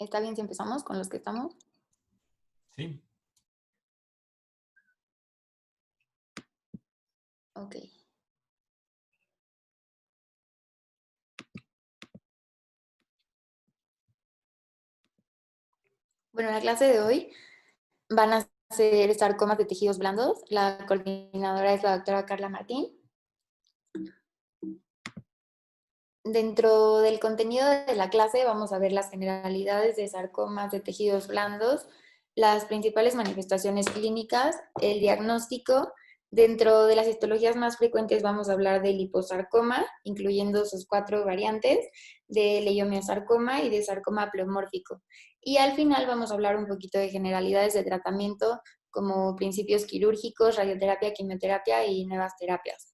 ¿Está bien si empezamos con los que estamos? Sí, Ok. Bueno, en la clase de hoy van a ser sarcomas de tejidos blandos. La coordinadora es la doctora Carla Martín. Dentro del contenido de la clase vamos a ver las generalidades de sarcomas de tejidos blandos, las principales manifestaciones clínicas, el diagnóstico. Dentro de las histologías más frecuentes vamos a hablar del liposarcoma, incluyendo sus 4 variantes, de leiomiosarcoma y de sarcoma pleomórfico. Y al final vamos a hablar un poquito de generalidades de tratamiento, como principios quirúrgicos, radioterapia, quimioterapia y nuevas terapias.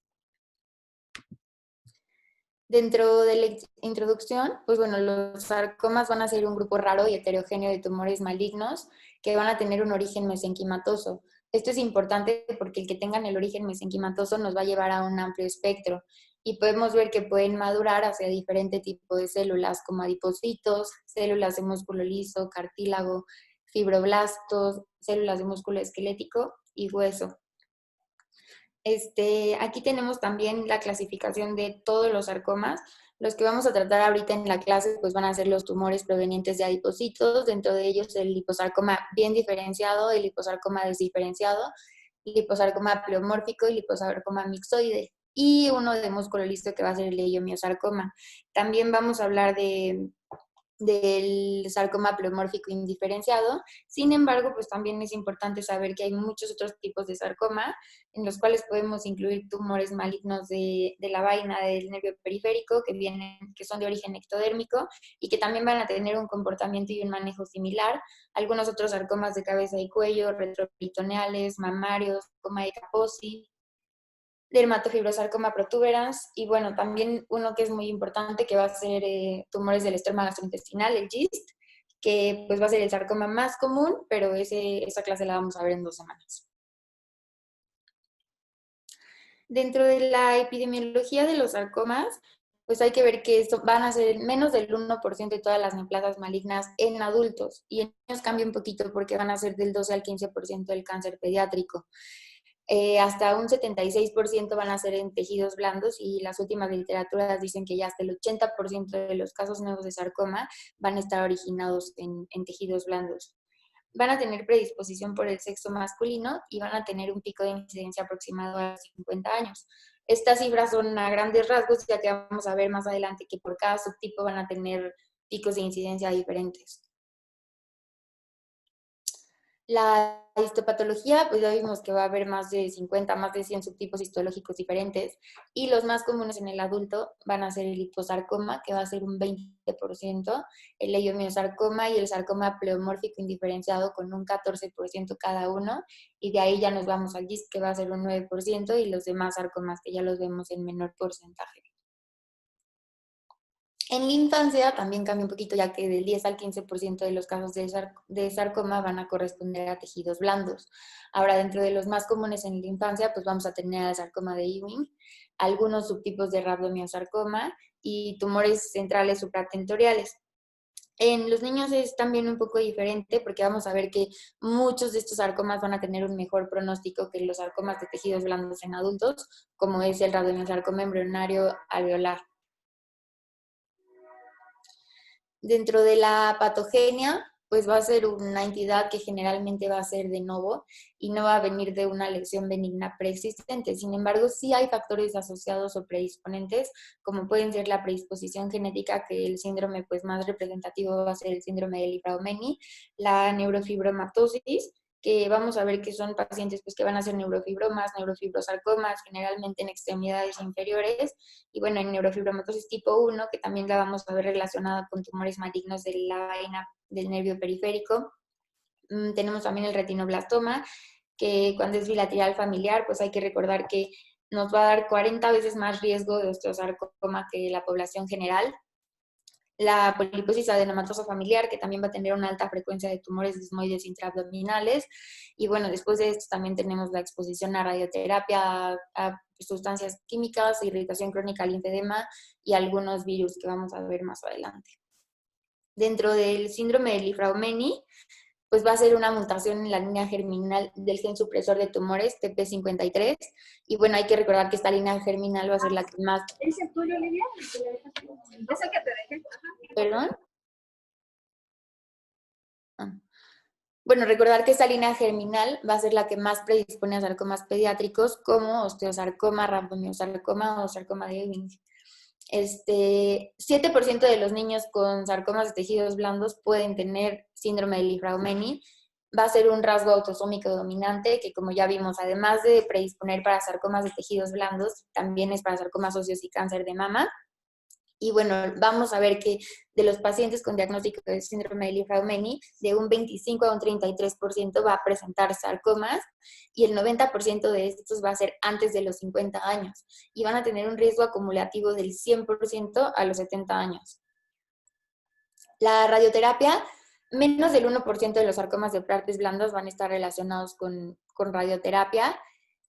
Dentro de la introducción, pues bueno, los sarcomas van a ser un grupo raro y heterogéneo de tumores malignos que van a tener un origen mesenquimatoso. Esto es importante porque el que tengan el origen mesenquimatoso nos va a llevar a un amplio espectro y podemos ver que pueden madurar hacia diferente tipo de células como adipocitos, células de músculo liso, cartílago, fibroblastos, células de músculo esquelético y hueso. Aquí tenemos también la clasificación de todos los sarcomas. Los que vamos a tratar ahorita en la clase pues van a ser los tumores provenientes de adipocitos, dentro de ellos el liposarcoma bien diferenciado, el liposarcoma desdiferenciado, el liposarcoma pleomórfico y el liposarcoma mixoide, y uno de músculo liso que va a ser el leiomiosarcoma. También vamos a hablar del sarcoma pleomórfico indiferenciado. Sin embargo, pues también es importante saber que hay muchos otros tipos de sarcoma, en los cuales podemos incluir tumores malignos de la vaina del nervio periférico, que son de origen ectodérmico y que también van a tener un comportamiento y un manejo similar. Algunos otros sarcomas de cabeza y cuello, retroperitoneales, mamarios, sarcoma de Kaposi, dermatofibrosarcoma protuberans, y bueno, también uno que es muy importante que va a ser tumores del estroma gastrointestinal, el GIST, que pues va a ser el sarcoma más común, pero esa clase la vamos a ver en 2 semanas. Dentro de la epidemiología de los sarcomas, pues hay que ver que van a ser menos del 1% de todas las neoplasias malignas en adultos, y en niños cambia un poquito porque van a ser del 12 al 15% del cáncer pediátrico. Hasta un 76% van a ser en tejidos blandos, y las últimas literaturas dicen que ya hasta el 80% de los casos nuevos de sarcoma van a estar originados en tejidos blandos. Van a tener predisposición por el sexo masculino y van a tener un pico de incidencia aproximado a los 50 años. Estas cifras son a grandes rasgos, ya que vamos a ver más adelante que por cada subtipo van a tener picos de incidencia diferentes. La histopatología, pues ya vimos que va a haber más de 50, más de 100 subtipos histológicos diferentes, y los más comunes en el adulto van a ser el liposarcoma, que va a ser un 20%, el leiomiosarcoma y el sarcoma pleomórfico indiferenciado con un 14% cada uno, y de ahí ya nos vamos al GIST, que va a ser un 9%, y los demás sarcomas que ya los vemos en menor porcentaje. En la infancia también cambia un poquito, ya que del 10 al 15% de los casos de sarcoma van a corresponder a tejidos blandos. Ahora, dentro de los más comunes en la infancia, pues vamos a tener el sarcoma de Ewing, algunos subtipos de rabdomiosarcoma y tumores centrales supratentoriales. En los niños es también un poco diferente, porque vamos a ver que muchos de estos sarcomas van a tener un mejor pronóstico que los sarcomas de tejidos blandos en adultos, como es el rabdomiosarcoma embrionario alveolar. Dentro de la patogenia, pues va a ser una entidad que generalmente va a ser de novo y no va a venir de una lesión benigna preexistente. Sin embargo, sí hay factores asociados o predisponentes, como pueden ser la predisposición genética, que el síndrome pues más representativo va a ser el síndrome de Li-Fraumeni, la neurofibromatosis, que vamos a ver que son pacientes pues que van a ser neurofibromas, neurofibrosarcomas, generalmente en extremidades inferiores, y bueno, en neurofibromatosis tipo 1, que también la vamos a ver relacionada con tumores malignos de la vaina del nervio periférico. Tenemos también el retinoblastoma, que cuando es bilateral familiar, pues hay que recordar que nos va a dar 40 veces más riesgo de osteosarcoma que la población general. La poliposis adenomatosa familiar, que también va a tener una alta frecuencia de tumores desmoides intraabdominales. Y bueno, después de esto también tenemos la exposición a radioterapia, a sustancias químicas, irritación crónica al linfedema y algunos virus que vamos a ver más adelante. Dentro del síndrome de Li-Fraumeni, pues va a ser una mutación en la línea germinal del gen supresor de tumores, TP53. Y bueno, hay que recordar que esta línea germinal va a ser la que más... ¿Es el tuyo, Olivia? ¿Es el que te dejé? ¿Perdón? Ah. Bueno, recordar que esta línea germinal va a ser la que más predispone a sarcomas pediátricos como osteosarcoma, rhabdomyosarcoma o sarcoma de Ewing. 7% de los niños con sarcomas de tejidos blandos pueden tener síndrome de Li-Fraumeni. Va a ser un rasgo autosómico dominante que, como ya vimos, además de predisponer para sarcomas de tejidos blandos, también es para sarcomas óseos y cáncer de mama. Y bueno, vamos a ver que de los pacientes con diagnóstico de síndrome de Li-Fraumeni, de un 25 a un 33% va a presentar sarcomas y el 90% de estos va a ser antes de los 50 años y van a tener un riesgo acumulativo del 100% a los 70 años. La radioterapia, menos del 1% de los sarcomas de partes blandas van a estar relacionados con radioterapia.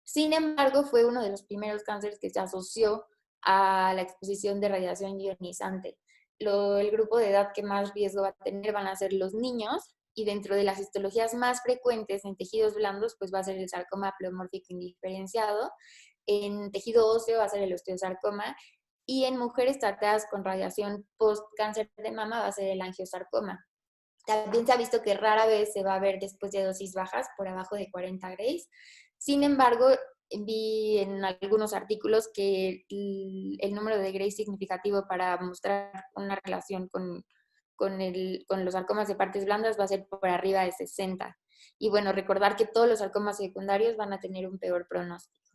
Sin embargo, fue uno de los primeros cánceres que se asoció a la exposición de radiación ionizante. El grupo de edad que más riesgo va a tener van a ser los niños, y dentro de las histologías más frecuentes en tejidos blandos, pues va a ser el sarcoma pleomórfico indiferenciado, en tejido óseo va a ser el osteosarcoma, y en mujeres tratadas con radiación post-cáncer de mama va a ser el angiosarcoma. También se ha visto que rara vez se va a ver después de dosis bajas, por abajo de 40 grays. Sin embargo, vi en algunos artículos que el número de Gray significativo para mostrar una relación con los sarcomas de partes blandas va a ser por arriba de 60. Y bueno, recordar que todos los sarcomas secundarios van a tener un peor pronóstico.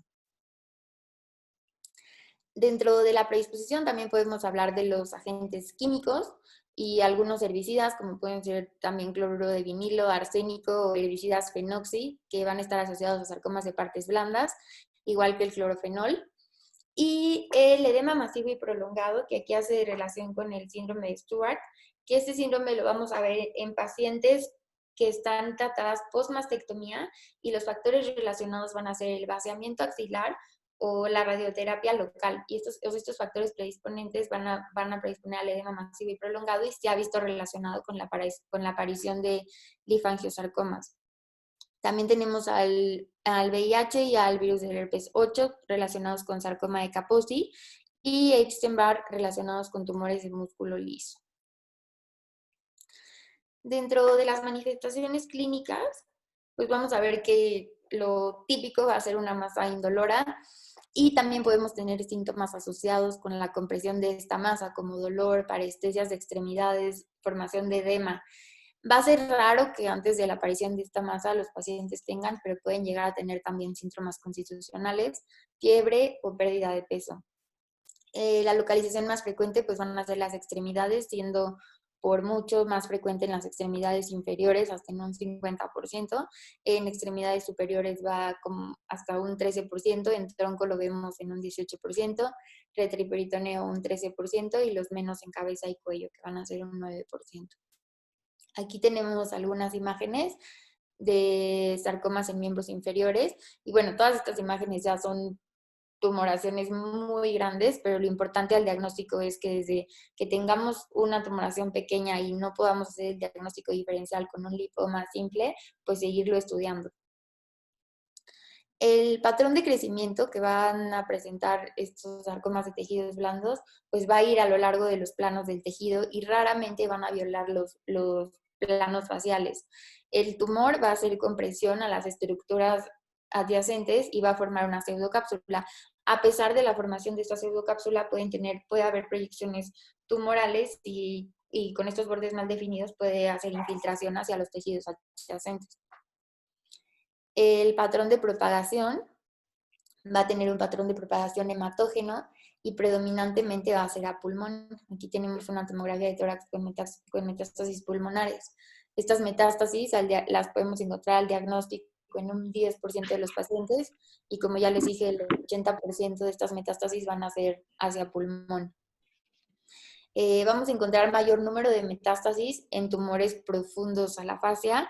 Dentro de la predisposición también podemos hablar de los agentes químicos y algunos herbicidas, como pueden ser también cloruro de vinilo, arsénico o herbicidas fenoxi, que van a estar asociados a sarcomas de partes blandas, igual que el clorofenol. Y el edema masivo y prolongado, que aquí hace relación con el síndrome de Stuart, que este síndrome lo vamos a ver en pacientes que están tratadas post-mastectomía, y los factores relacionados van a ser el vaciamiento axilar o la radioterapia local. Y estos factores predisponentes van a predisponer al edema masivo y prolongado, y se ha visto relacionado con la aparición de linfangiosarcomas. También tenemos al VIH y al virus del herpes 8 relacionados con sarcoma de Kaposi, y Epstein-Barr relacionados con tumores de músculo liso. Dentro de las manifestaciones clínicas, pues vamos a ver que lo típico va a ser una masa indolora, y también podemos tener síntomas asociados con la compresión de esta masa, como dolor, parestesias de extremidades, formación de edema. Va a ser raro que antes de la aparición de esta masa los pacientes tengan, pero pueden llegar a tener también síntomas constitucionales, fiebre o pérdida de peso. La localización más frecuente pues van a ser las extremidades, siendo por mucho más frecuente en las extremidades inferiores, hasta en un 50%. En extremidades superiores va como hasta un 13%, en tronco lo vemos en un 18%, retriperitoneo un 13%, y los menos en cabeza y cuello, que van a ser un 9%. Aquí tenemos algunas imágenes de sarcomas en miembros inferiores, y bueno, todas estas imágenes ya son tumoraciones muy grandes, pero lo importante al diagnóstico es que desde que tengamos una tumoración pequeña y no podamos hacer el diagnóstico diferencial con un lipoma simple, pues seguirlo estudiando. El patrón de crecimiento que van a presentar estos sarcomas de tejidos blandos, pues va a ir a lo largo de los planos del tejido, y raramente van a violar los planos faciales. El tumor va a hacer compresión a las estructuras adyacentes y va a formar una pseudocápsula. A pesar de la formación de esta pseudocápsula, puede haber proyecciones tumorales, y con estos bordes mal definidos puede hacer infiltración hacia los tejidos adyacentes. El patrón de propagación va a tener un patrón de propagación hematógeno, y predominantemente va a ser a pulmón. Aquí tenemos una tomografía de tórax con metástasis pulmonares. Estas metástasis las podemos encontrar al diagnóstico en un 10% de los pacientes, y como ya les dije, el 80% de estas metástasis van a ser hacia pulmón. Vamos a encontrar mayor número de metástasis en tumores profundos a la fascia,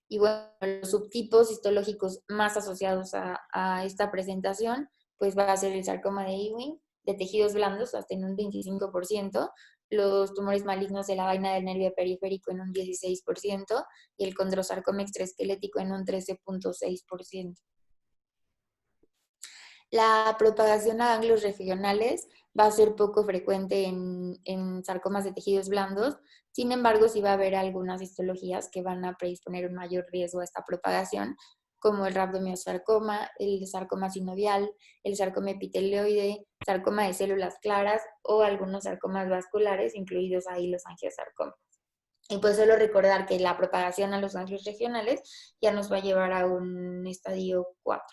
y bueno, los subtipos histológicos más asociados a esta presentación, pues va a ser el sarcoma de Ewing, de tejidos blandos hasta en un 25%, los tumores malignos de la vaina del nervio periférico en un 16% y el condrosarcoma extraesquelético en un 13.6%. La propagación a ganglios regionales va a ser poco frecuente en sarcomas de tejidos blandos. Sin embargo, sí va a haber algunas histologías que van a predisponer un mayor riesgo a esta propagación, como el rhabdomiosarcoma, el sarcoma sinovial, el sarcoma epitelioide, sarcoma de células claras o algunos sarcomas vasculares, incluidos ahí los angiosarcomas. Y pues solo recordar que la propagación a los ganglios regionales ya nos va a llevar a un estadio 4.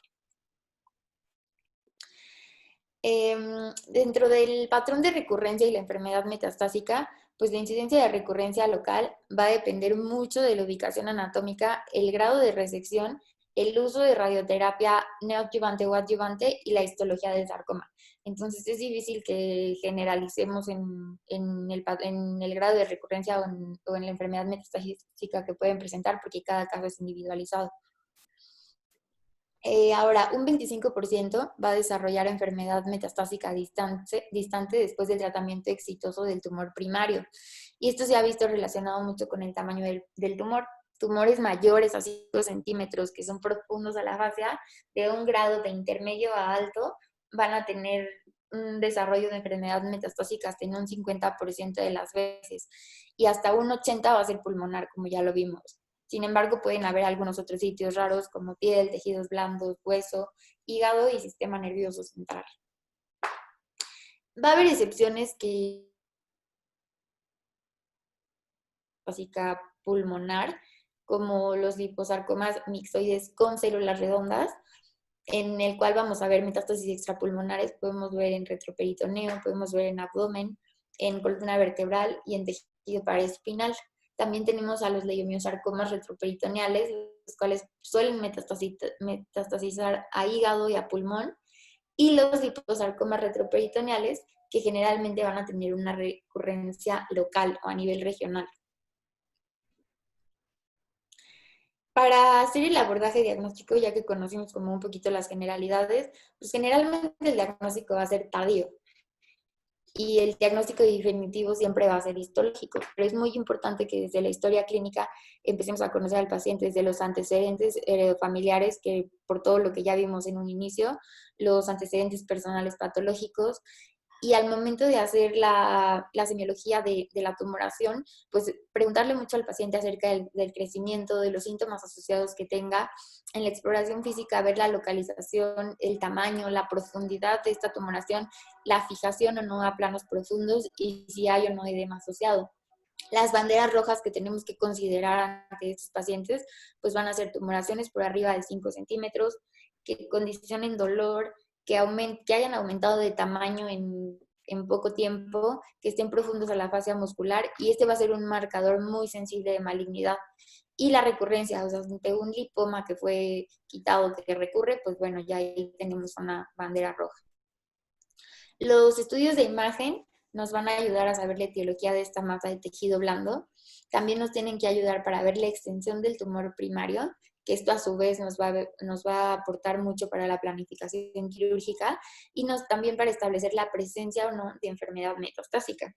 Dentro del patrón de recurrencia y la enfermedad metastásica, pues la incidencia de recurrencia local va a depender mucho de la ubicación anatómica, el grado de resección, el uso de radioterapia neoadyuvante o adyuvante y la histología del sarcoma. Entonces es difícil que generalicemos en el grado de recurrencia o en la enfermedad metastásica que pueden presentar porque cada caso es individualizado. Ahora, un 25% va a desarrollar enfermedad metastásica distante después del tratamiento exitoso del tumor primario. Y esto se ha visto relacionado mucho con el tamaño del tumor. Tumores mayores a 5 centímetros que son profundos a la fascia, de un grado de intermedio a alto, van a tener un desarrollo de enfermedad metastásica hasta en un 50% de las veces. Y hasta un 80% va a ser pulmonar, como ya lo vimos. Sin embargo, pueden haber algunos otros sitios raros como piel, tejidos blandos, hueso, hígado y sistema nervioso central. Va a haber excepciones que básica pulmonar, como los liposarcomas mixoides con células redondas, en el cual vamos a ver metástasis extrapulmonares, podemos ver en retroperitoneo, podemos ver en abdomen, en columna vertebral y en tejido paraespinal. También tenemos a los leiomiosarcomas retroperitoneales, los cuales suelen metastasizar a hígado y a pulmón, y los liposarcomas retroperitoneales, que generalmente van a tener una recurrencia local o a nivel regional. Para hacer el abordaje diagnóstico, ya que conocimos como un poquito las generalidades, pues generalmente el diagnóstico va a ser tardío y el diagnóstico definitivo siempre va a ser histológico, pero es muy importante que desde la historia clínica empecemos a conocer al paciente desde los antecedentes heredofamiliares, que por todo lo que ya vimos en un inicio, los antecedentes personales patológicos, y al momento de hacer la semiología de la tumoración, pues preguntarle mucho al paciente acerca del crecimiento, de los síntomas asociados que tenga. En la exploración física, ver la localización, el tamaño, la profundidad de esta tumoración, la fijación o no a planos profundos y si hay o no edema asociado. Las banderas rojas que tenemos que considerar ante estos pacientes, pues van a ser tumoraciones por arriba de 5 centímetros, que condicionen dolor, que hayan aumentado de tamaño en poco tiempo, que estén profundos a la fascia muscular, y este va a ser un marcador muy sensible de malignidad. Y la recurrencia, o sea, de un lipoma que fue quitado, que recurre, pues bueno, ya ahí tenemos una bandera roja. Los estudios de imagen nos van a ayudar a saber la etiología de esta masa de tejido blando. También nos tienen que ayudar para ver la extensión del tumor primario, que esto a su vez nos va a aportar mucho para la planificación quirúrgica y también para establecer la presencia o no de enfermedad metastásica.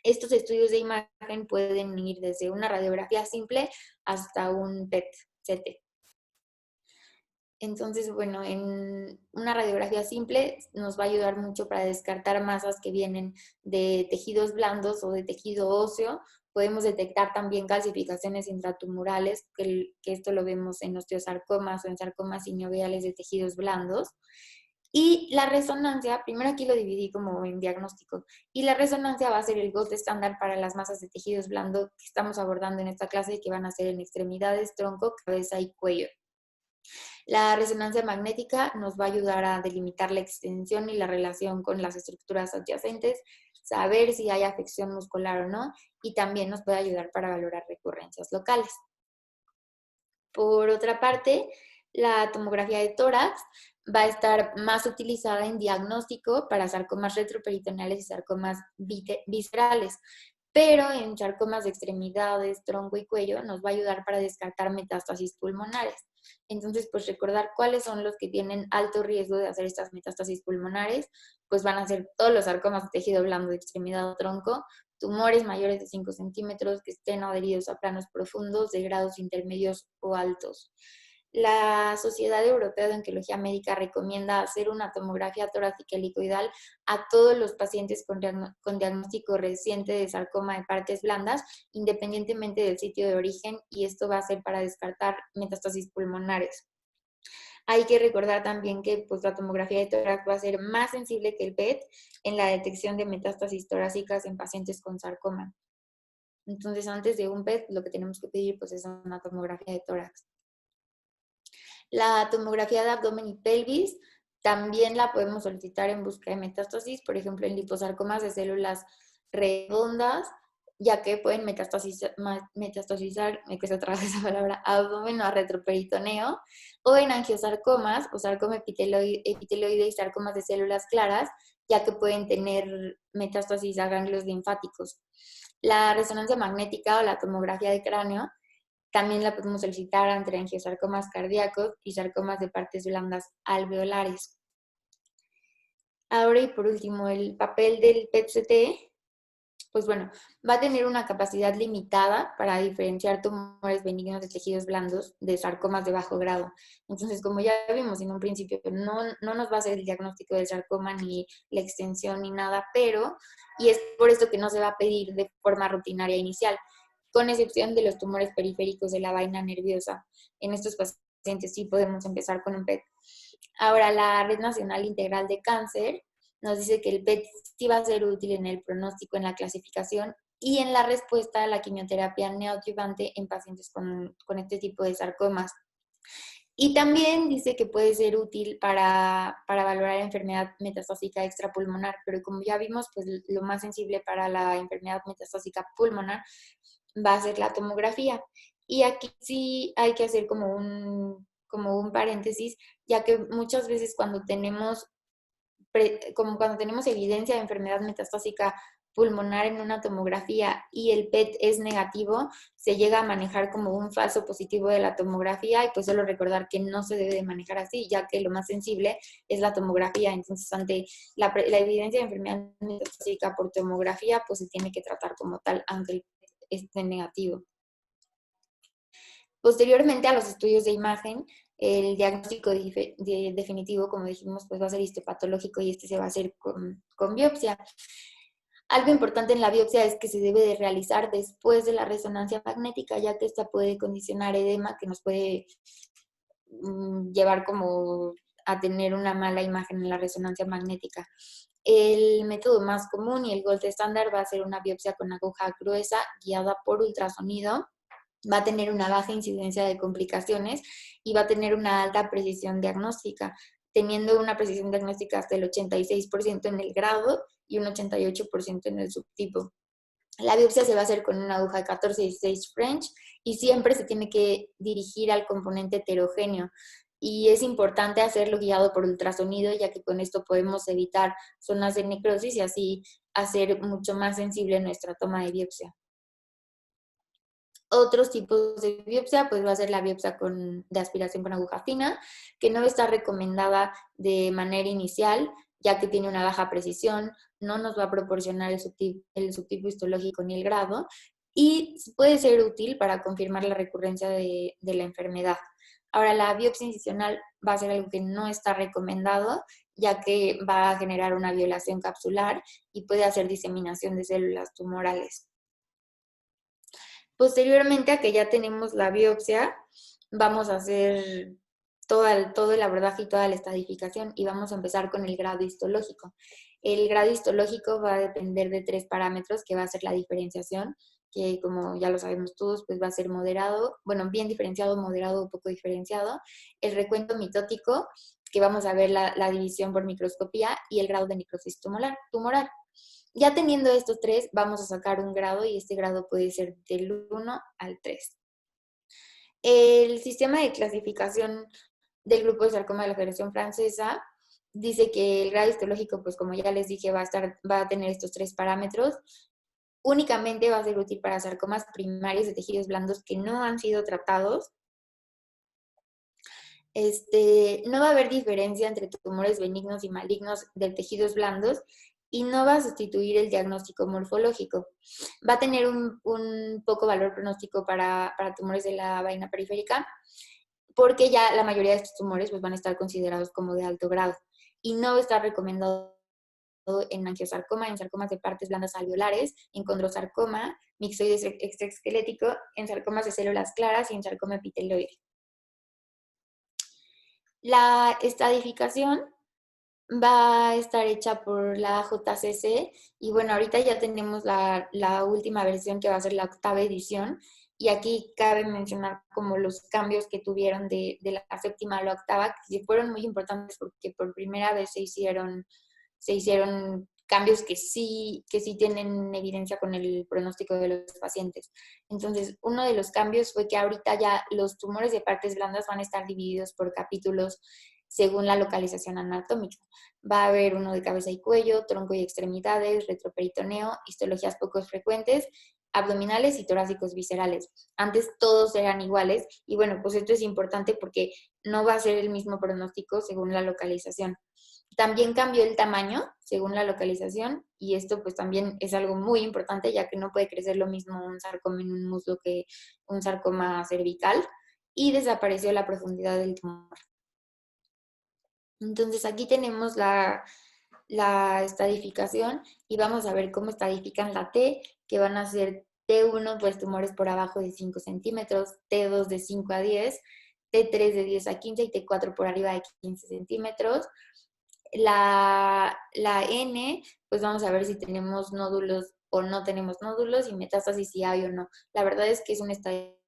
Estos estudios de imagen pueden ir desde una radiografía simple hasta un PET-CT. Entonces, bueno, en una radiografía simple nos va a ayudar mucho para descartar masas que vienen de tejidos blandos o de tejido óseo. Podemos detectar también calcificaciones intratumorales, que esto lo vemos en osteosarcomas o en sarcomas sinoviales de tejidos blandos. Y la resonancia, primero aquí lo dividí como en diagnóstico, y la resonancia va a ser el gold estándar para las masas de tejidos blandos que estamos abordando en esta clase, que van a ser en extremidades, tronco, cabeza y cuello. La resonancia magnética nos va a ayudar a delimitar la extensión y la relación con las estructuras adyacentes, saber si hay afección muscular o no, y también nos puede ayudar para valorar recurrencias locales. Por otra parte, la tomografía de tórax va a estar más utilizada en diagnóstico para sarcomas retroperitoneales y sarcomas viscerales, pero en sarcomas de extremidades, tronco y cuello nos va a ayudar para descartar metástasis pulmonares. Entonces, pues recordar cuáles son los que tienen alto riesgo de hacer estas metástasis pulmonares, pues van a ser todos los sarcomas de tejido blando de extremidad o tronco, tumores mayores de 5 centímetros que estén adheridos a planos profundos de grados intermedios o altos. La Sociedad Europea de Oncología Médica recomienda hacer una tomografía torácica helicoidal a todos los pacientes con diagnóstico reciente de sarcoma de partes blandas, independientemente del sitio de origen, y esto va a ser para descartar metástasis pulmonares. Hay que recordar también que pues, la tomografía de tórax va a ser más sensible que el PET en la detección de metástasis torácicas en pacientes con sarcoma. Entonces, antes de un PET, lo que tenemos que pedir pues, es una tomografía de tórax. La tomografía de abdomen y pelvis también la podemos solicitar en busca de metástasis, por ejemplo, en liposarcomas de células redondas, ya que pueden metastasizar, me cuesta trabajar esa palabra, abdomen o retroperitoneo, o en angiosarcomas o sarcoma epiteloide y sarcomas de células claras, ya que pueden tener metástasis a ganglios linfáticos. La resonancia magnética o la tomografía de cráneo también la podemos solicitar ante angiosarcomas cardíacos y sarcomas de partes blandas alveolares. Ahora y por último, el papel del PET-CT, pues bueno, va a tener una capacidad limitada para diferenciar tumores benignos de tejidos blandos de sarcomas de bajo grado. Entonces, como ya vimos en un principio, no nos va a hacer el diagnóstico del sarcoma ni la extensión ni nada, y es por esto que no se va a pedir de forma rutinaria inicial, con excepción de los tumores periféricos de la vaina nerviosa. En estos pacientes sí podemos empezar con un PET. Ahora, la Red Nacional Integral de Cáncer nos dice que el PET sí va a ser útil en el pronóstico, en la clasificación y en la respuesta a la quimioterapia neoadyuvante en pacientes con este tipo de sarcomas. Y también dice que puede ser útil para valorar enfermedad metastásica extrapulmonar, pero como ya vimos, pues lo más sensible para la enfermedad metastásica pulmonar va a ser la tomografía. Y aquí sí hay que hacer como un paréntesis, ya que muchas veces cuando tenemos evidencia de enfermedad metastásica pulmonar en una tomografía y el PET es negativo, se llega a manejar como un falso positivo de la tomografía, y pues solo recordar que no se debe de manejar así, ya que lo más sensible es la tomografía. Entonces, ante la evidencia de enfermedad metastásica por tomografía, pues se tiene que tratar como tal, aunque el PET esté negativo. Posteriormente a los estudios de imagen, el diagnóstico definitivo, como dijimos, pues va a ser histopatológico, y este se va a hacer con biopsia. Algo importante en la biopsia es que se debe de realizar después de la resonancia magnética, ya que esta puede condicionar edema que nos puede llevar como a tener una mala imagen en la resonancia magnética. El método más común y el gold estándar va a ser una biopsia con aguja gruesa guiada por ultrasonido. Va a tener una baja incidencia de complicaciones y va a tener una alta precisión diagnóstica, teniendo una precisión diagnóstica hasta el 86% en el grado y un 88% en el subtipo. La biopsia se va a hacer con una aguja de 14-16 French y siempre se tiene que dirigir al componente heterogéneo. Y es importante hacerlo guiado por ultrasonido, ya que con esto podemos evitar zonas de necrosis y así hacer mucho más sensible nuestra toma de biopsia. Otros tipos de biopsia, pues va a ser la biopsia de aspiración con aguja fina, que no está recomendada de manera inicial, ya que tiene una baja precisión, no nos va a proporcionar el subtipo histológico ni el grado, y puede ser útil para confirmar la recurrencia de la enfermedad. Ahora, la biopsia incisional va a ser algo que no está recomendado, ya que va a generar una violación capsular y puede hacer diseminación de células tumorales. Posteriormente a que ya tenemos la biopsia, vamos a hacer todo el abordaje y toda la estadificación, y vamos a empezar con el grado histológico. El grado histológico va a depender de 3 parámetros, que va a ser la diferenciación, que como ya lo sabemos todos, pues va a ser moderado, bueno, bien diferenciado, moderado o poco diferenciado. El recuento mitótico, que vamos a ver la división por microscopía, y el grado de necrosis tumoral. Ya teniendo estos 3, vamos a sacar un grado, y este grado puede ser del 1 al 3. El sistema de clasificación del grupo de sarcoma de la Federación Francesa dice que el grado histológico, pues como ya les dije, va a tener estos 3 parámetros. Únicamente va a ser útil para sarcomas primarios de tejidos blandos que no han sido tratados. No va a haber diferencia entre tumores benignos y malignos de tejidos blandos, y no va a sustituir el diagnóstico morfológico. Va a tener un poco valor pronóstico para tumores de la vaina periférica, porque ya la mayoría de estos tumores pues, van a estar considerados como de alto grado y no está recomendado en angiosarcoma, en sarcomas de partes blandas alveolares, en condrosarcoma, mixoide extraesquelético, en sarcomas de células claras y en sarcoma epiteloide. La estadificación va a estar hecha por la JCC y bueno, ahorita ya tenemos la última versión que va a ser la 8ª edición y aquí cabe mencionar como los cambios que tuvieron de la 7ª a la 8ª, que fueron muy importantes porque por primera vez se hicieron cambios que sí tienen evidencia con el pronóstico de los pacientes. Entonces, uno de los cambios fue que ahorita ya los tumores de partes blandas van a estar divididos por capítulos según la localización anatómica. Va a haber uno de cabeza y cuello, tronco y extremidades, retroperitoneo, histologías poco frecuentes, abdominales y torácicos viscerales. Antes todos eran iguales y bueno, pues esto es importante porque no va a ser el mismo pronóstico según la localización. También cambió el tamaño según la localización y esto pues también es algo muy importante ya que no puede crecer lo mismo un sarcoma en un muslo que un sarcoma cervical y desapareció la profundidad del tumor. Entonces aquí tenemos la estadificación y vamos a ver cómo estadifican la T, que van a ser T1, pues tumores por abajo de 5 centímetros, T2 de 5 a 10, T3 de 10 a 15 y T4 por arriba de 15 centímetros. La N, pues vamos a ver si tenemos nódulos o no tenemos nódulos y metástasis si hay o no. La verdad es que es un estadificación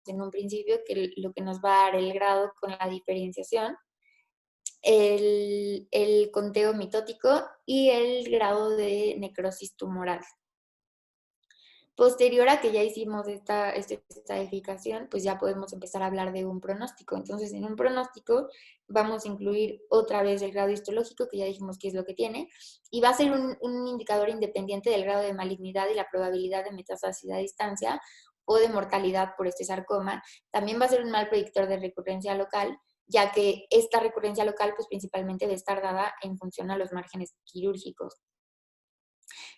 en un principio que lo que nos va a dar el grado con la diferenciación, el conteo mitótico y el grado de necrosis tumoral. Posterior a que ya hicimos esta estadificación, pues ya podemos empezar a hablar de un pronóstico. Entonces, en un pronóstico vamos a incluir otra vez el grado histológico, que ya dijimos que es lo que tiene, y va a ser un indicador independiente del grado de malignidad y la probabilidad de metástasis a distancia o de mortalidad por este sarcoma. También va a ser un mal predictor de recurrencia local, ya que esta recurrencia local pues principalmente debe estar dada en función a los márgenes quirúrgicos.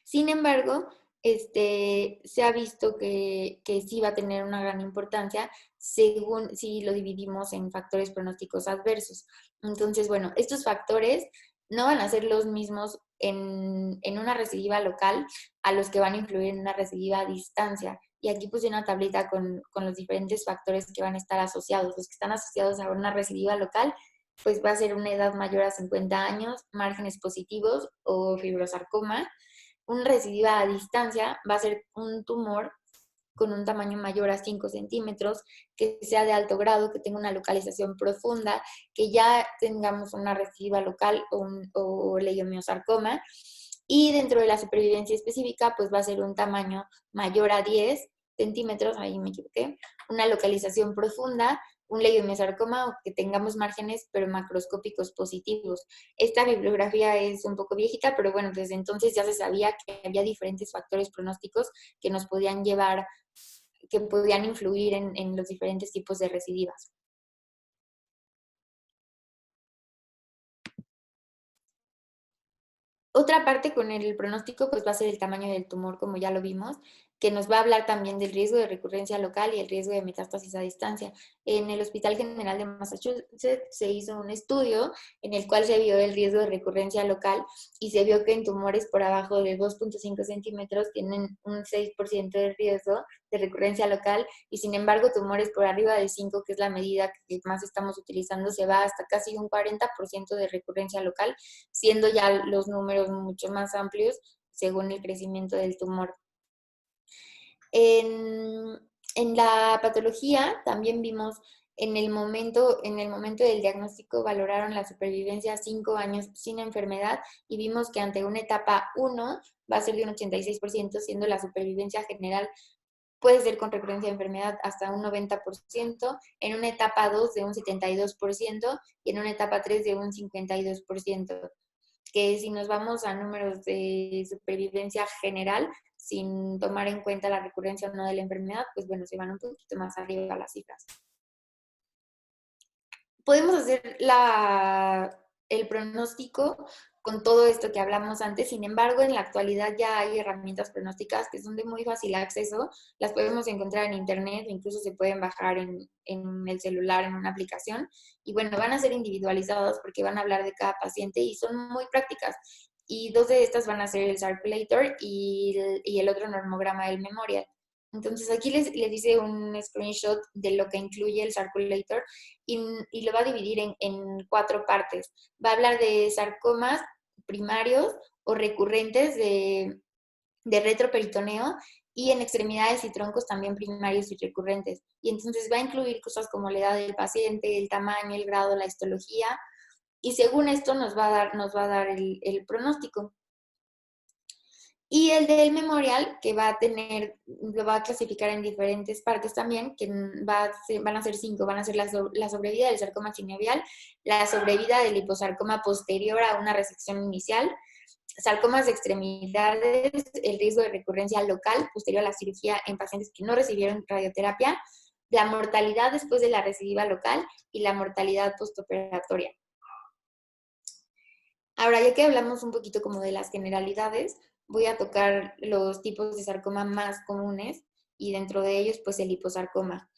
Sin embargo, se ha visto que sí va a tener una gran importancia según si lo dividimos en factores pronósticos adversos. Entonces, bueno, estos factores no van a ser los mismos en una recidiva local a los que van a influir en una recidiva a distancia. Y aquí puse una tablita con los diferentes factores que van a estar asociados. Los que están asociados a una recidiva local, pues va a ser una edad mayor a 50 años, márgenes positivos o fibrosarcoma. Un recidiva a distancia va a ser un tumor con un tamaño mayor a 5 centímetros, que sea de alto grado, que tenga una localización profunda, que ya tengamos una recidiva local o leiomiosarcoma. Y dentro de la supervivencia específica, pues va a ser un tamaño mayor a 10 centímetros, ahí me equivoqué, una localización profunda, un leiomiosarcoma o que tengamos márgenes pero macroscópicos positivos. Esta bibliografía es un poco viejita, pero bueno, desde entonces ya se sabía que había diferentes factores pronósticos que nos podían llevar, que podían influir en los diferentes tipos de recidivas. Otra parte con el pronóstico pues va a ser el tamaño del tumor, como ya lo vimos, que nos va a hablar también del riesgo de recurrencia local y el riesgo de metástasis a distancia. En el Hospital General de Massachusetts se hizo un estudio en el cual se vio el riesgo de recurrencia local y se vio que en tumores por abajo de 2.5 centímetros tienen un 6% de riesgo de recurrencia local y sin embargo tumores por arriba de 5, que es la medida que más estamos utilizando, se va hasta casi un 40% de recurrencia local, siendo ya los números mucho más amplios según el crecimiento del tumor. En la patología también vimos en el momento del diagnóstico valoraron la supervivencia 5 años sin enfermedad y vimos que ante una etapa 1 va a ser de un 86%, siendo la supervivencia general puede ser con recurrencia de enfermedad hasta un 90%, en una etapa 2 de un 72% y en una etapa 3 de un 52%. Que si nos vamos a números de supervivencia general, sin tomar en cuenta la recurrencia o no de la enfermedad, pues bueno, se van un poquito más arriba las cifras. Podemos hacer el pronóstico con todo esto que hablamos antes. Sin embargo, en la actualidad ya hay herramientas pronósticas que son de muy fácil acceso, las podemos encontrar en internet, incluso se pueden bajar en el celular, en una aplicación, y bueno, van a ser individualizados porque van a hablar de cada paciente y son muy prácticas. Y dos de estas van a ser el Circulator y el otro normograma del Memorial. Entonces aquí les hice un screenshot de lo que incluye el Circulator y lo va a dividir en 4 partes. Va a hablar de sarcomas primarios o recurrentes de retroperitoneo y en extremidades y troncos también primarios y recurrentes. Y entonces va a incluir cosas como la edad del paciente, el tamaño, el grado, la histología, y según esto nos va a dar el pronóstico. Y el del memorial, que va a tener, lo va a clasificar en diferentes partes también, que van a ser 5, van a ser la sobrevida del sarcoma sinovial, la sobrevida del liposarcoma posterior a una resección inicial, sarcomas de extremidades, el riesgo de recurrencia local posterior a la cirugía en pacientes que no recibieron radioterapia, la mortalidad después de la recidiva local y la mortalidad postoperatoria. Ahora, ya que hablamos un poquito como de las generalidades, voy a tocar los tipos de sarcoma más comunes y dentro de ellos, pues el liposarcoma.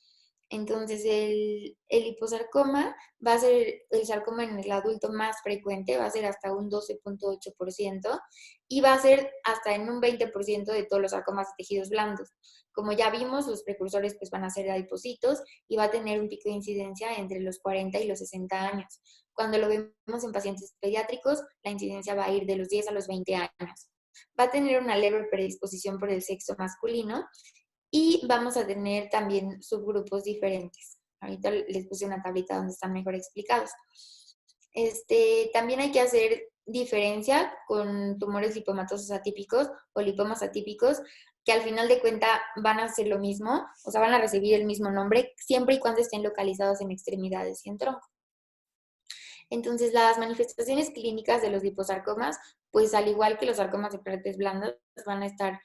Entonces, el liposarcoma va a ser el sarcoma en el adulto más frecuente, va a ser hasta un 12.8% y va a ser hasta en un 20% de todos los sarcomas de tejidos blandos. Como ya vimos, los precursores pues van a ser adipocitos y va a tener un pico de incidencia entre los 40 y los 60 años. Cuando lo vemos en pacientes pediátricos, la incidencia va a ir de los 10 a los 20 años. Va a tener una leve predisposición por el sexo masculino y vamos a tener también subgrupos diferentes. Ahorita les puse una tablita donde están mejor explicados. También hay que hacer diferencia con tumores lipomatosos atípicos o lipomas atípicos, que al final de cuentas van a hacer lo mismo, o sea, van a recibir el mismo nombre, siempre y cuando estén localizados en extremidades y en tronco. Entonces, las manifestaciones clínicas de los liposarcomas, pues al igual que los sarcomas de paredes blandas, van a estar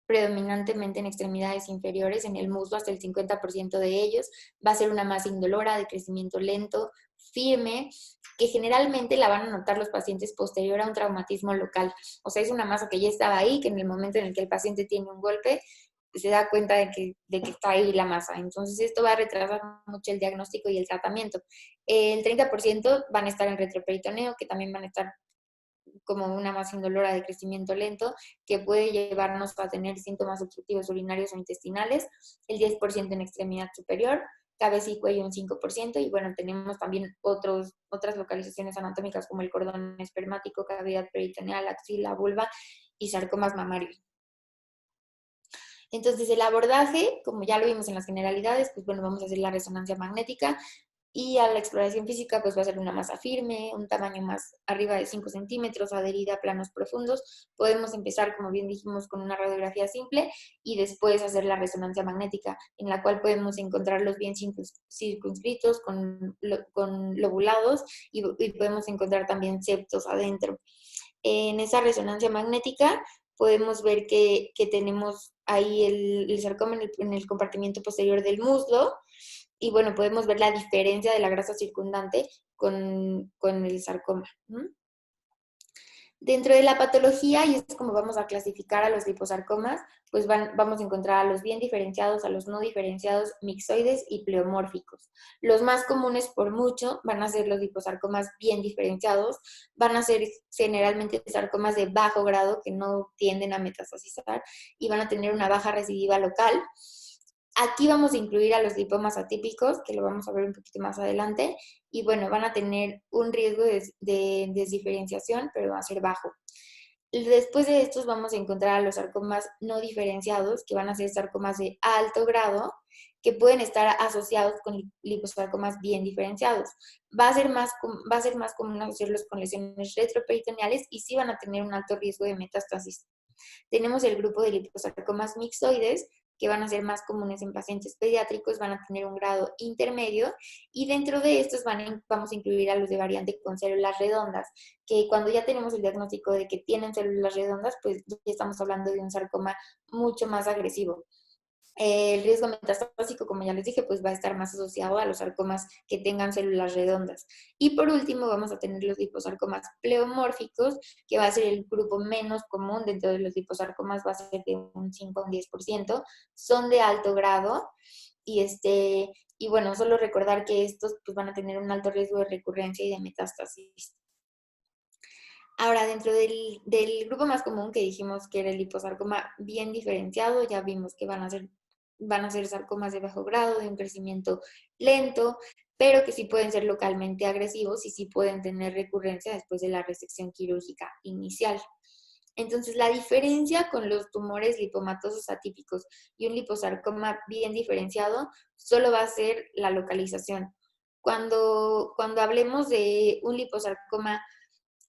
predominantemente en extremidades inferiores, en el muslo hasta el 50% de ellos. Va a ser una masa indolora, de crecimiento lento, firme, que generalmente la van a notar los pacientes posterior a un traumatismo local. O sea, es una masa que ya estaba ahí, que en el momento en el que el paciente tiene un golpe, se da cuenta de que está ahí la masa. Entonces, esto va a retrasar mucho el diagnóstico y el tratamiento. El 30% van a estar en retroperitoneo, que también van a estar como una masa indolora de crecimiento lento, que puede llevarnos a tener síntomas obstructivos urinarios o intestinales, el 10% en extremidad superior, cabeza y cuello un 5%, y bueno, tenemos también otras localizaciones anatómicas como el cordón espermático, cavidad peritoneal, axila, vulva y sarcomas mamarios. Entonces, el abordaje, como ya lo vimos en las generalidades, pues bueno, vamos a hacer la resonancia magnética y a la exploración física, pues va a ser una masa firme, un tamaño más arriba de 5 centímetros, adherida a planos profundos. Podemos empezar, como bien dijimos, con una radiografía simple y después hacer la resonancia magnética, en la cual podemos encontrarlos bien circunscritos, con lobulados y podemos encontrar también septos adentro. En esa resonancia magnética podemos ver que tenemos ahí el sarcoma en el compartimiento posterior del muslo y bueno, podemos ver la diferencia de la grasa circundante con el sarcoma. Dentro de la patología, y es como vamos a clasificar a los liposarcomas, pues vamos a encontrar a los bien diferenciados, a los no diferenciados, mixoides y pleomórficos. Los más comunes por mucho van a ser los liposarcomas bien diferenciados, van a ser generalmente sarcomas de bajo grado que no tienden a metastasizar y van a tener una baja recidiva local. Aquí vamos a incluir a los lipomas atípicos, que lo vamos a ver un poquito más adelante, y bueno, van a tener un riesgo de desdiferenciación, pero va a ser bajo. Después de estos vamos a encontrar a los sarcomas no diferenciados, que van a ser sarcomas de alto grado, que pueden estar asociados con liposarcomas bien diferenciados. Va a ser más común asociarlos con lesiones retroperitoneales y sí van a tener un alto riesgo de metástasis. Tenemos el grupo de liposarcomas mixoides, que van a ser más comunes en pacientes pediátricos, van a tener un grado intermedio, y dentro de estos vamos a incluir a los de variante con células redondas, que cuando ya tenemos el diagnóstico de que tienen células redondas, pues ya estamos hablando de un sarcoma mucho más agresivo. El riesgo metastásico, como ya les dije, pues va a estar más asociado a los sarcomas que tengan células redondas. Y por último vamos a tener los liposarcomas pleomórficos, que va a ser el grupo menos común dentro de los liposarcomas, va a ser de un 5 a un 10%, son de alto grado y bueno, solo recordar que estos pues, van a tener un alto riesgo de recurrencia y de metástasis. Ahora, dentro del grupo más común que dijimos que era el liposarcoma bien diferenciado, ya vimos que van a ser sarcomas de bajo grado, de un crecimiento lento, pero que sí pueden ser localmente agresivos y sí pueden tener recurrencia después de la resección quirúrgica inicial. Entonces, la diferencia con los tumores lipomatosos atípicos y un liposarcoma bien diferenciado solo va a ser la localización. Cuando hablemos de un liposarcoma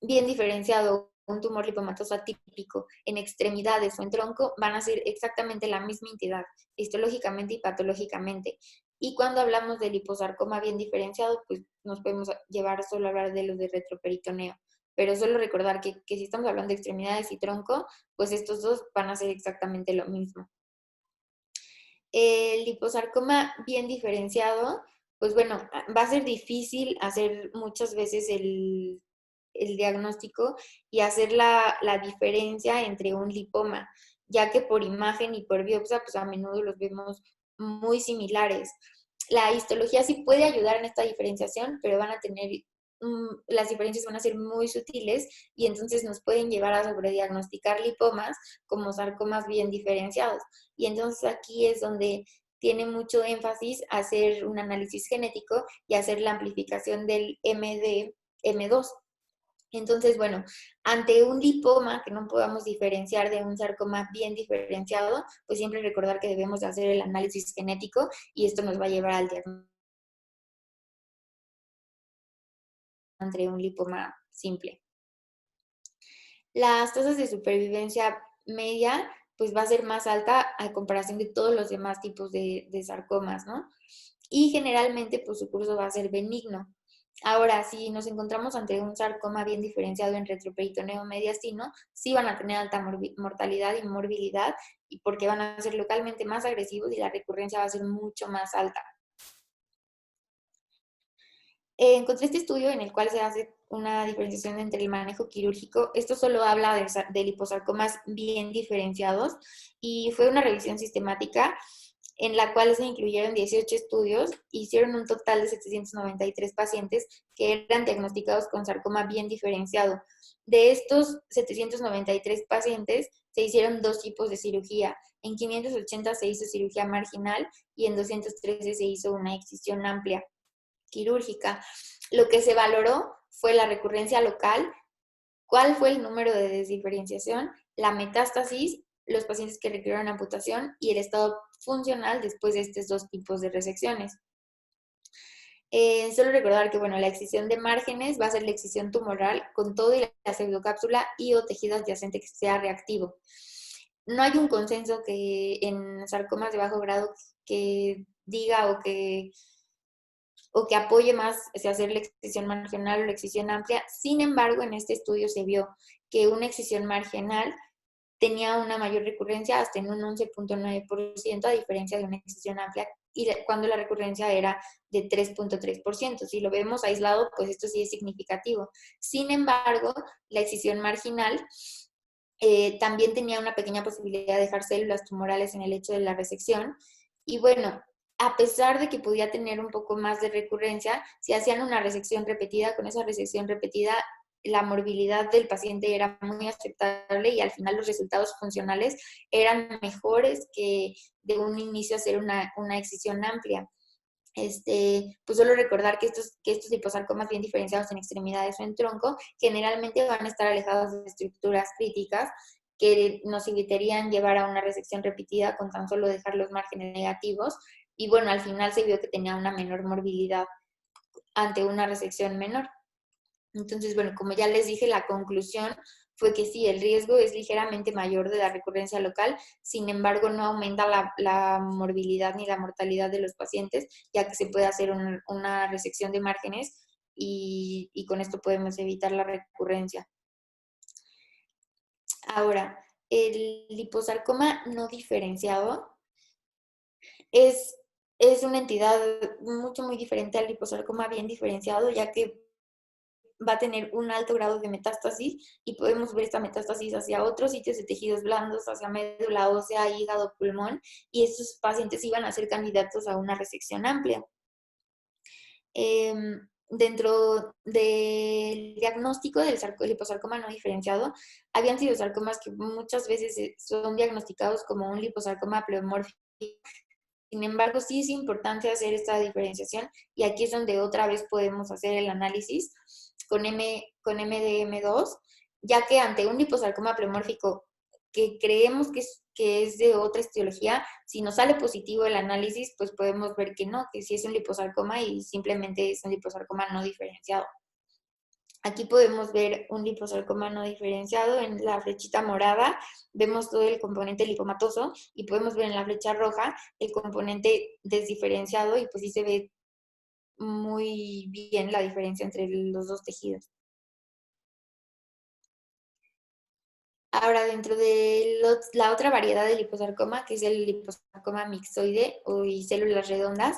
bien diferenciado, un tumor lipomatoso atípico en extremidades o en tronco, van a ser exactamente la misma entidad, histológicamente y patológicamente. Y cuando hablamos de liposarcoma bien diferenciado, pues nos podemos llevar solo a hablar de los de retroperitoneo. Pero solo recordar que si estamos hablando de extremidades y tronco, pues estos dos van a ser exactamente lo mismo. El liposarcoma bien diferenciado, pues bueno, va a ser difícil hacer muchas veces el diagnóstico y hacer la diferencia entre un lipoma, ya que por imagen y por biopsia, pues a menudo los vemos muy similares. La histología sí puede ayudar en esta diferenciación, pero van a tener, las diferencias van a ser muy sutiles y entonces nos pueden llevar a sobrediagnosticar lipomas como sarcomas bien diferenciados. Y entonces aquí es donde tiene mucho énfasis hacer un análisis genético y hacer la amplificación del MD-M2. Entonces, bueno, ante un lipoma que no podamos diferenciar de un sarcoma bien diferenciado, pues siempre recordar que debemos de hacer el análisis genético y esto nos va a llevar al diagnóstico entre un lipoma simple. Las tasas de supervivencia media, pues va a ser más alta a comparación de todos los demás tipos de sarcomas, ¿no? Y generalmente, pues su curso va a ser benigno. Ahora, si nos encontramos ante un sarcoma bien diferenciado en retroperitoneo mediastino, sí van a tener alta mortalidad y morbilidad, y porque van a ser localmente más agresivos y la recurrencia va a ser mucho más alta. Encontré este estudio en el cual se hace una diferenciación entre el manejo quirúrgico. Esto solo habla de liposarcomas bien diferenciados y fue una revisión sistemática en la cual se incluyeron 18 estudios, hicieron un total de 793 pacientes que eran diagnosticados con sarcoma bien diferenciado. De estos 793 pacientes se hicieron dos tipos de cirugía. En 580 se hizo cirugía marginal y en 213 se hizo una excisión amplia quirúrgica. Lo que se valoró fue la recurrencia local, cuál fue el número de desdiferenciación, la metástasis, los pacientes que requirieron amputación y el estado funcional después de estos dos tipos de resecciones. Solo recordar que, bueno, la excisión de márgenes va a ser la excisión tumoral con todo y la pseudocápsula y o tejido adyacente que sea reactivo. No hay un consenso que en sarcomas de bajo grado que diga o que apoye más hacer la excisión marginal o la excisión amplia. Sin embargo, en este estudio se vio que una excisión marginal tenía una mayor recurrencia hasta en un 11.9% a diferencia de una excisión amplia y cuando la recurrencia era de 3.3%. Si lo vemos aislado, pues esto sí es significativo. Sin embargo, la excisión marginal también tenía una pequeña posibilidad de dejar células tumorales en el lecho de la resección. Y bueno, a pesar de que podía tener un poco más de recurrencia, si hacían una resección repetida, con esa resección repetida, la morbilidad del paciente era muy aceptable y al final los resultados funcionales eran mejores que de un inicio hacer una excisión amplia. Pues solo recordar que estos liposarcomas bien diferenciados en extremidades o en tronco generalmente van a estar alejados de estructuras críticas que nos evitarían llevar a una resección repetida con tan solo dejar los márgenes negativos. Y bueno, al final se vio que tenía una menor morbilidad ante una resección menor. Entonces, bueno, como ya les dije, la conclusión fue que sí, el riesgo es ligeramente mayor de la recurrencia local, sin embargo, no aumenta la morbilidad ni la mortalidad de los pacientes, ya que se puede hacer una resección de márgenes y con esto podemos evitar la recurrencia. Ahora, el liposarcoma no diferenciado es, es una entidad muy diferente al liposarcoma bien diferenciado, ya que va a tener un alto grado de metástasis y podemos ver esta metástasis hacia otros sitios de tejidos blandos, hacia médula ósea, hígado, pulmón, y estos pacientes iban a ser candidatos a una resección amplia. Dentro del diagnóstico del liposarcoma no diferenciado, habían sido sarcomas que muchas veces son diagnosticados como un liposarcoma pleomórfico. Sin embargo, sí es importante hacer esta diferenciación y aquí es donde otra vez podemos hacer el análisis con MDM2, ya que ante un liposarcoma pleomórfico que creemos que es de otra etiología, si nos sale positivo el análisis, pues podemos ver que no, que sí es un liposarcoma y simplemente es un liposarcoma no diferenciado. Aquí podemos ver un liposarcoma no diferenciado. En la flechita morada vemos todo el componente lipomatoso y podemos ver en la flecha roja el componente desdiferenciado y pues sí se ve muy bien la diferencia entre los dos tejidos. Ahora, dentro de la otra variedad de liposarcoma, que es el liposarcoma mixoide y células redondas,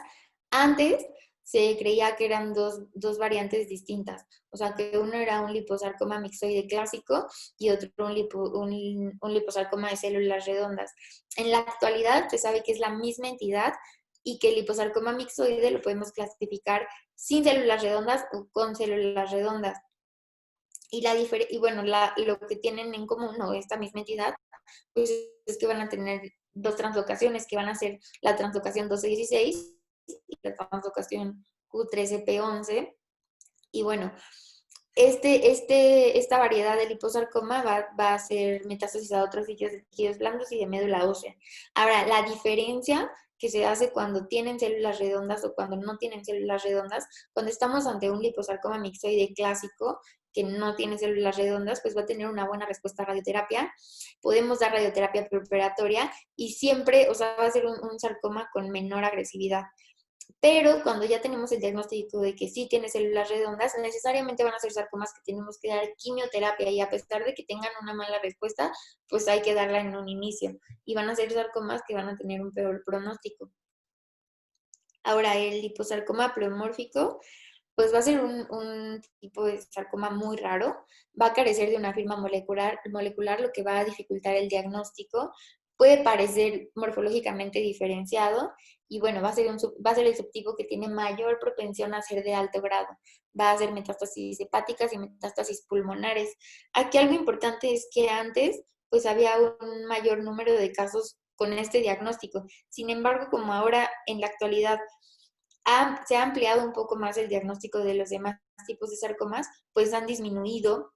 antes se creía que eran dos variantes distintas. O sea, que uno era un liposarcoma mixoide clásico y otro un liposarcoma de células redondas. En la actualidad se sabe que es la misma entidad y que el liposarcoma mixoide lo podemos clasificar sin células redondas o con células redondas. Y bueno, lo que tienen en común, o esta misma entidad, pues es que van a tener dos translocaciones, que van a ser la translocación 1216 y la translocación Q13P11. Y bueno, esta variedad de liposarcoma va a ser metástasis a otros sitios de tejidos blandos y de médula ósea. Ahora, la diferencia que se hace cuando tienen células redondas o cuando no tienen células redondas, cuando estamos ante un liposarcoma mixoide clásico que no tiene células redondas, pues va a tener una buena respuesta a radioterapia. Podemos dar radioterapia preoperatoria y siempre, o sea, va a ser un sarcoma con menor agresividad. Pero cuando ya tenemos el diagnóstico de que sí tiene células redondas, necesariamente van a ser sarcomas que tenemos que dar quimioterapia y a pesar de que tengan una mala respuesta, pues hay que darla en un inicio. Y van a ser sarcomas que van a tener un peor pronóstico. Ahora, el liposarcoma pleomórfico, pues va a ser un tipo de sarcoma muy raro, va a carecer de una firma molecular, lo que va a dificultar el diagnóstico, puede parecer morfológicamente diferenciado y bueno, va a ser el subtipo que tiene mayor propensión a ser de alto grado, va a ser metástasis hepáticas y metástasis pulmonares. Aquí algo importante es que antes pues había un mayor número de casos con este diagnóstico, sin embargo, como ahora en la actualidad se ha ampliado un poco más el diagnóstico de los demás tipos de sarcomas, pues han disminuido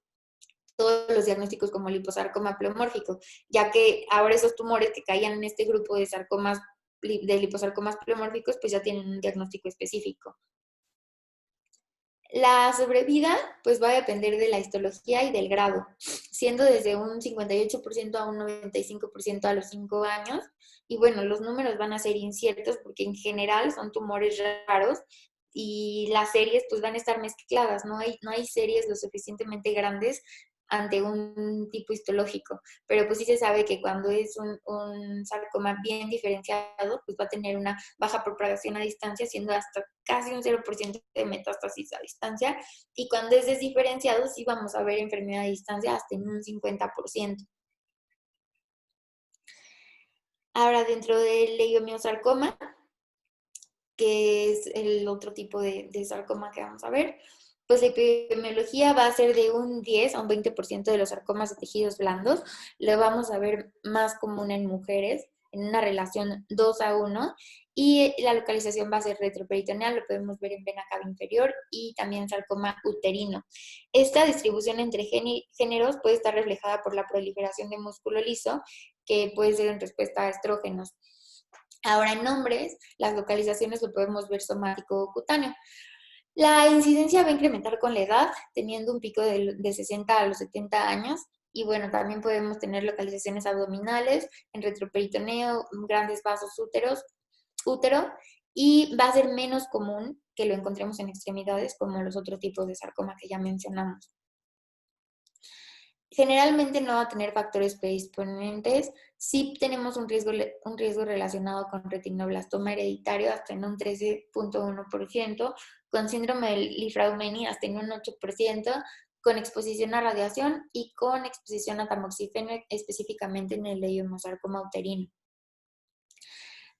todos los diagnósticos como liposarcoma pleomórfico, ya que ahora esos tumores que caían en este grupo de sarcomas, de liposarcomas pleomórficos, pues ya tienen un diagnóstico específico. La sobrevida pues va a depender de la histología y del grado, siendo desde un 58% a un 95% a los 5 años. Y bueno, los números van a ser inciertos porque en general son tumores raros y las series pues van a estar mezcladas, no hay series lo suficientemente grandes ante un tipo histológico, pero pues sí se sabe que cuando es un sarcoma bien diferenciado, pues va a tener una baja propagación a distancia, siendo hasta casi un 0% de metástasis a distancia, y cuando es desdiferenciado sí vamos a ver enfermedad a distancia hasta en un 50%. Ahora, dentro del leiomiosarcoma, que es el otro tipo de sarcoma que vamos a ver, pues la epidemiología va a ser de un 10 a un 20% de los sarcomas de tejidos blandos. Lo vamos a ver más común en mujeres, en una relación 2:1, y la localización va a ser retroperitoneal, lo podemos ver en vena cava inferior y también sarcoma uterino. Esta distribución entre géneros puede estar reflejada por la proliferación de músculo liso, que puede ser en respuesta a estrógenos. Ahora, en hombres, las localizaciones lo podemos ver somático o cutáneo. La incidencia va a incrementar con la edad, teniendo un pico de 60 a los 70 años. Y bueno, también podemos tener localizaciones abdominales, en retroperitoneo, grandes vasos útero, y va a ser menos común que lo encontremos en extremidades, como los otros tipos de sarcoma que ya mencionamos. Generalmente no va a tener factores predisponentes. Sí tenemos un riesgo relacionado con retinoblastoma hereditario hasta en un 13.1%, con síndrome del Li-Fraumeni hasta en un 8%, con exposición a radiación y con exposición a tamoxifeno específicamente en el leiomyosarcoma uterino.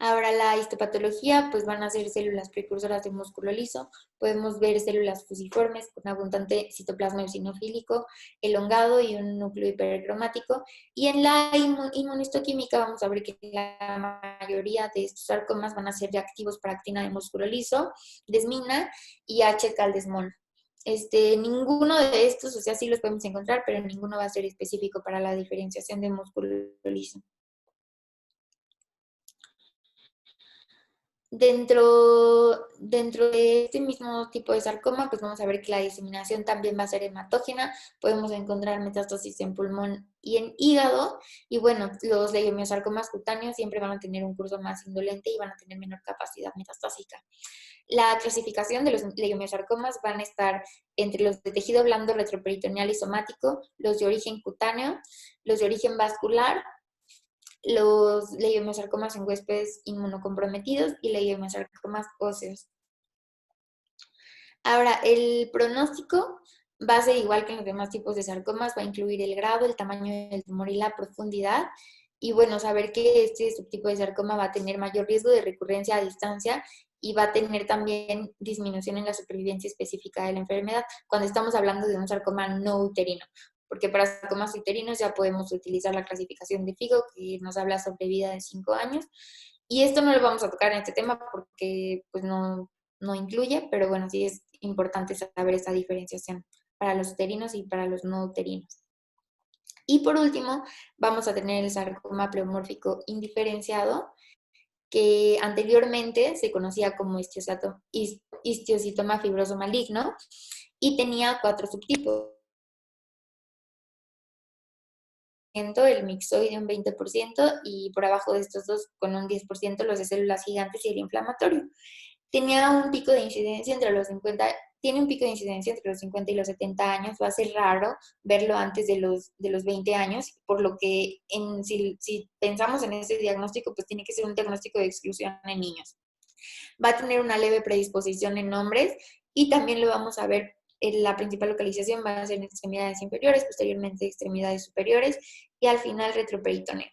Ahora la histopatología, pues van a ser células precursoras de músculo liso. Podemos ver células fusiformes con abundante citoplasma eosinofílico, elongado y un núcleo hipercromático. Y en la inmunistoquímica vamos a ver que la mayoría de estos sarcomas van a ser reactivos para actina de músculo liso, desmina y H-caldesmol. Ninguno de estos, o sea, sí los podemos encontrar, pero ninguno va a ser específico para la diferenciación de músculo liso. Dentro de este mismo tipo de sarcoma, pues vamos a ver que la diseminación también va a ser hematógena. Podemos encontrar metástasis en pulmón y en hígado. Y bueno, los leiomyosarcomas cutáneos siempre van a tener un curso más indolente y van a tener menor capacidad metastásica. La clasificación de los leiomyosarcomas van a estar entre los de tejido blando retroperitoneal y somático, los de origen cutáneo, los de origen vascular, los leiomyosarcomas en huéspedes inmunocomprometidos y leiomyosarcomas óseos. Ahora, el pronóstico va a ser igual que en los demás tipos de sarcomas, va a incluir el grado, el tamaño del tumor y la profundidad. Y bueno, saber que este subtipo de sarcoma va a tener mayor riesgo de recurrencia a distancia y va a tener también disminución en la supervivencia específica de la enfermedad cuando estamos hablando de un sarcoma no uterino. Porque para sarcomas uterinos ya podemos utilizar la clasificación de FIGO, que nos habla sobre vida de 5 años. Y esto no lo vamos a tocar en este tema porque pues no incluye, pero bueno, sí es importante saber esa diferenciación para los uterinos y para los no uterinos. Y por último, vamos a tener el sarcoma pleomórfico indiferenciado, que anteriormente se conocía como histiocitoma fibroso maligno y tenía 4 subtipos. El mixoide un 20% y por abajo de estos dos con un 10% los de células gigantes y el inflamatorio. Tiene un pico de incidencia entre los 50 y los 70 años. Va a ser raro verlo antes de los 20 años, por lo que si pensamos en ese diagnóstico, pues tiene que ser un diagnóstico de exclusión en niños. Va a tener una leve predisposición en hombres y también lo vamos a ver. La principal localización va a ser en extremidades inferiores, posteriormente extremidades superiores y al final retroperitoneo.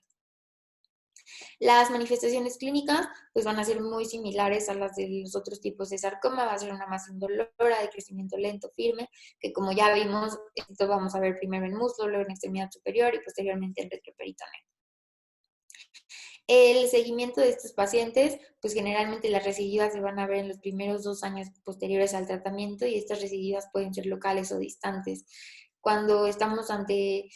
Las manifestaciones clínicas pues van a ser muy similares a las de los otros tipos de sarcoma. Va a ser una masa indolora, de crecimiento lento, firme, que como ya vimos, esto vamos a ver primero en muslo, luego en extremidad superior y posteriormente en retroperitoneo. El seguimiento de estos pacientes, pues generalmente las recidivas se van a ver en los primeros 2 años posteriores al tratamiento y estas recidivas pueden ser locales o distantes. Cuando estamos ante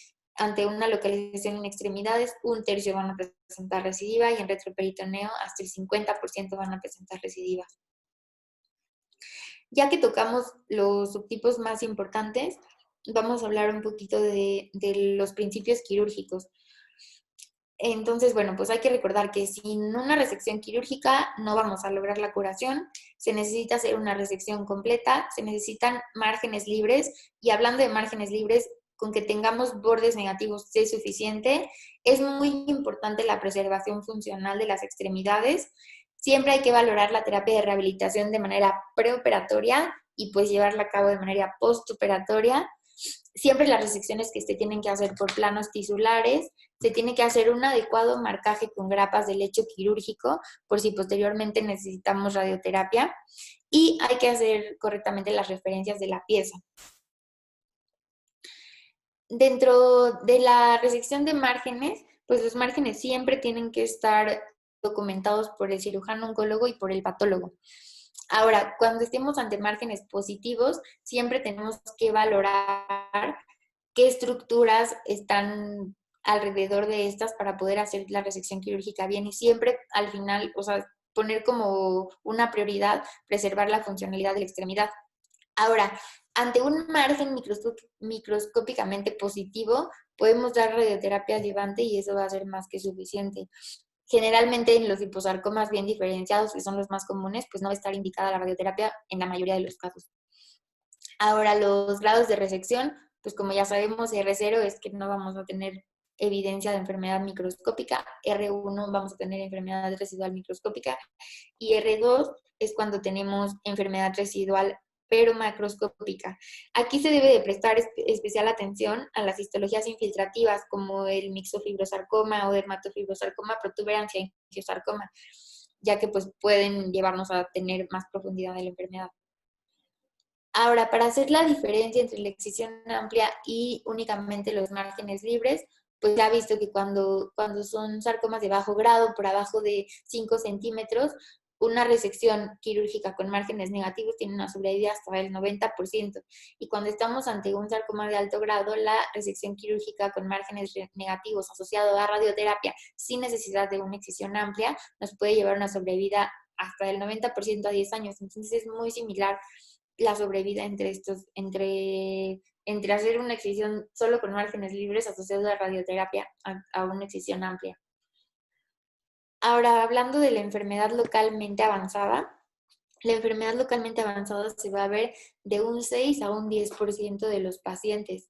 una localización en extremidades, 1/3 van a presentar recidiva y en retroperitoneo hasta el 50% van a presentar recidivas. Ya que tocamos los subtipos más importantes, vamos a hablar un poquito de los principios quirúrgicos. Entonces, bueno, pues hay que recordar que sin una resección quirúrgica no vamos a lograr la curación. Se necesita hacer una resección completa, se necesitan márgenes libres y hablando de márgenes libres, con que tengamos bordes negativos es suficiente. Es muy importante la preservación funcional de las extremidades. Siempre hay que valorar la terapia de rehabilitación de manera preoperatoria y pues llevarla a cabo de manera postoperatoria. Siempre las resecciones que se tienen que hacer por planos tisulares, se tiene que hacer un adecuado marcaje con grapas de lecho quirúrgico por si posteriormente necesitamos radioterapia y hay que hacer correctamente las referencias de la pieza. Dentro de la resección de márgenes, pues los márgenes siempre tienen que estar documentados por el cirujano oncólogo y por el patólogo. Ahora, cuando estemos ante márgenes positivos, siempre tenemos que valorar qué estructuras están alrededor de estas para poder hacer la resección quirúrgica bien y siempre al final, o sea, poner como una prioridad preservar la funcionalidad de la extremidad. Ahora, ante un margen microscópicamente positivo, podemos dar radioterapia adyuvante y eso va a ser más que suficiente. Generalmente en los liposarcomas bien diferenciados, que son los más comunes, pues no va a estar indicada la radioterapia en la mayoría de los casos. Ahora, los grados de resección, pues como ya sabemos, R0 es que no vamos a tener evidencia de enfermedad microscópica, R1 vamos a tener enfermedad residual microscópica y R2 es cuando tenemos enfermedad residual pero macroscópica. Aquí se debe de prestar especial atención a las histologías infiltrativas como el mixofibrosarcoma o dermatofibrosarcoma, protuberancia y angiosarcoma, ya que pues pueden llevarnos a tener más profundidad de la enfermedad. Ahora, para hacer la diferencia entre la excisión amplia y únicamente los márgenes libres, pues ya ha visto que cuando son sarcomas de bajo grado, por abajo de 5 centímetros, una resección quirúrgica con márgenes negativos tiene una sobrevida hasta del 90%. Y cuando estamos ante un sarcoma de alto grado, la resección quirúrgica con márgenes negativos asociado a radioterapia sin necesidad de una excisión amplia nos puede llevar una sobrevida hasta del 90% a 10 años. Entonces es muy similar la sobrevida entre hacer una excisión solo con márgenes libres asociado a radioterapia a una excisión amplia. Ahora, hablando de la enfermedad localmente avanzada, la enfermedad localmente avanzada se va a ver de un 6 a un 10% de los pacientes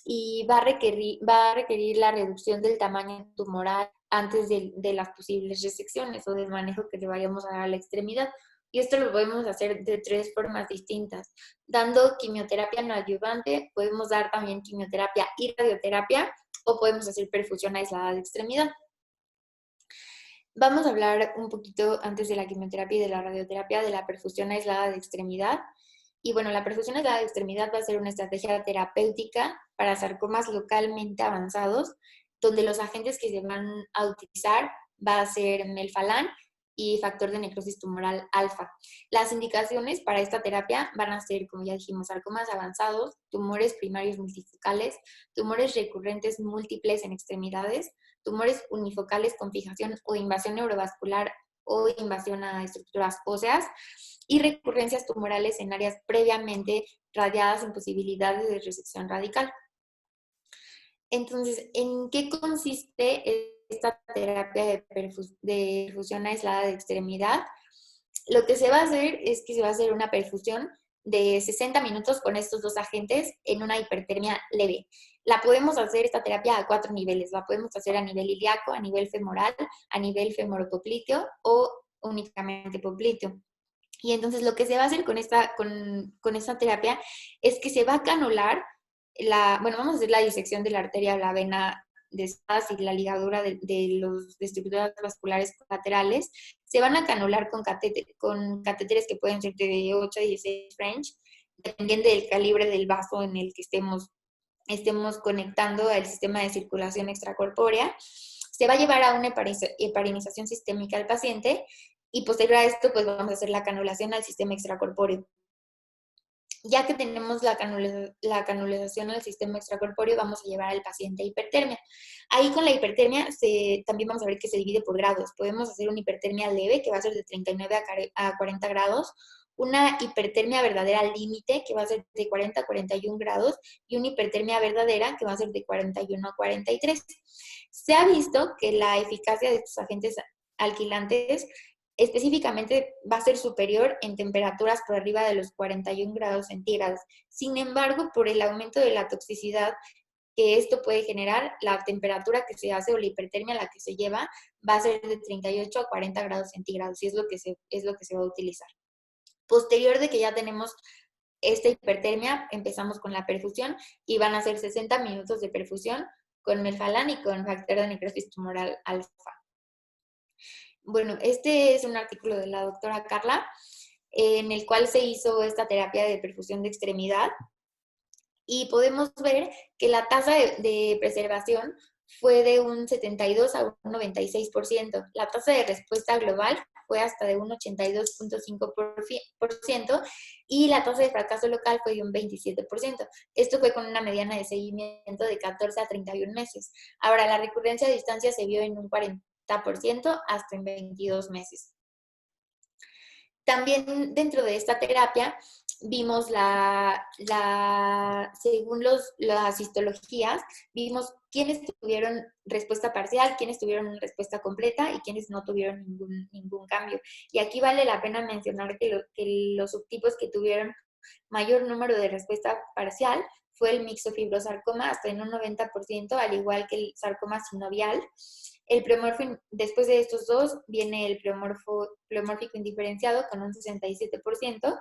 y va a requerir la reducción del tamaño tumoral antes de las posibles resecciones o del manejo que le vayamos a dar a la extremidad. Y esto lo podemos hacer de 3 formas distintas. Dando quimioterapia no adyuvante, podemos dar también quimioterapia y radioterapia, o podemos hacer perfusión aislada de extremidad. Vamos a hablar un poquito antes de la quimioterapia y de la radioterapia de la perfusión aislada de extremidad. Y bueno, la perfusión aislada de extremidad va a ser una estrategia terapéutica para sarcomas localmente avanzados, donde los agentes que se van a utilizar va a ser melfalán y factor de necrosis tumoral alfa. Las indicaciones para esta terapia van a ser, como ya dijimos, sarcomas avanzados, tumores primarios multifocales, tumores recurrentes múltiples en extremidades, tumores unifocales con fijación o invasión neurovascular o invasión a estructuras óseas y recurrencias tumorales en áreas previamente radiadas sin posibilidades de resección radical. Entonces, ¿en qué consiste esta terapia de perfusión aislada de extremidad? Lo que se va a hacer es que se va a hacer una perfusión de 60 minutos con estos dos agentes en una hipertermia leve. La podemos hacer esta terapia a 4 niveles. La podemos hacer a nivel ilíaco, a nivel femoral, a nivel femoropopliteo o únicamente popliteo. Y entonces lo que se va a hacer con esta terapia es que se va a canular vamos a hacer la disección de la arteria o la vena de Stas y la ligadura de los estructuras vasculares colaterales. Se van a canular con catéteres que pueden ser de 8 a 16 French, dependiendo del calibre del vaso en el que estemos conectando al sistema de circulación extracorpórea. Se va a llevar a una heparinización sistémica al paciente y posterior a esto pues vamos a hacer la canulación al sistema extracorpóreo. Ya que tenemos la canalización al sistema extracorpóreo, vamos a llevar al paciente a hipertermia. Ahí con la hipertermia también vamos a ver que se divide por grados. Podemos hacer una hipertermia leve, que va a ser de 39 a 40 grados, una hipertermia verdadera al límite, que va a ser de 40 a 41 grados, y una hipertermia verdadera, que va a ser de 41 a 43. Se ha visto que la eficacia de estos agentes alquilantes específicamente va a ser superior en temperaturas por arriba de los 41 grados centígrados. Sin embargo, por el aumento de la toxicidad que esto puede generar, la temperatura que se hace o la hipertermia a la que se lleva va a ser de 38 a 40 grados centígrados y es lo que se va a utilizar. Posterior de que ya tenemos esta hipertermia, empezamos con la perfusión y van a ser 60 minutos de perfusión con melfalán y con factor de necrosis tumoral alfa. Bueno, este es un artículo de la doctora Carla, en el cual se hizo esta terapia de perfusión de extremidad y podemos ver que la tasa de preservación fue de un 72 a un 96%. La tasa de respuesta global fue hasta de un 82.5% y la tasa de fracaso local fue de un 27%. Esto fue con una mediana de seguimiento de 14 a 31 meses. Ahora, la recurrencia a distancia se vio en un 40% hasta en 22 meses. También dentro de esta terapia vimos según las histologías, vimos quiénes tuvieron respuesta parcial, quiénes tuvieron respuesta completa y quiénes no tuvieron ningún cambio. Y aquí vale la pena mencionar que los subtipos que tuvieron mayor número de respuesta parcial fue el mixofibrosarcoma hasta en un 90%, al igual que el sarcoma sinovial. El pleomorfo, después de estos dos, viene el pleomórfico indiferenciado con un 67%.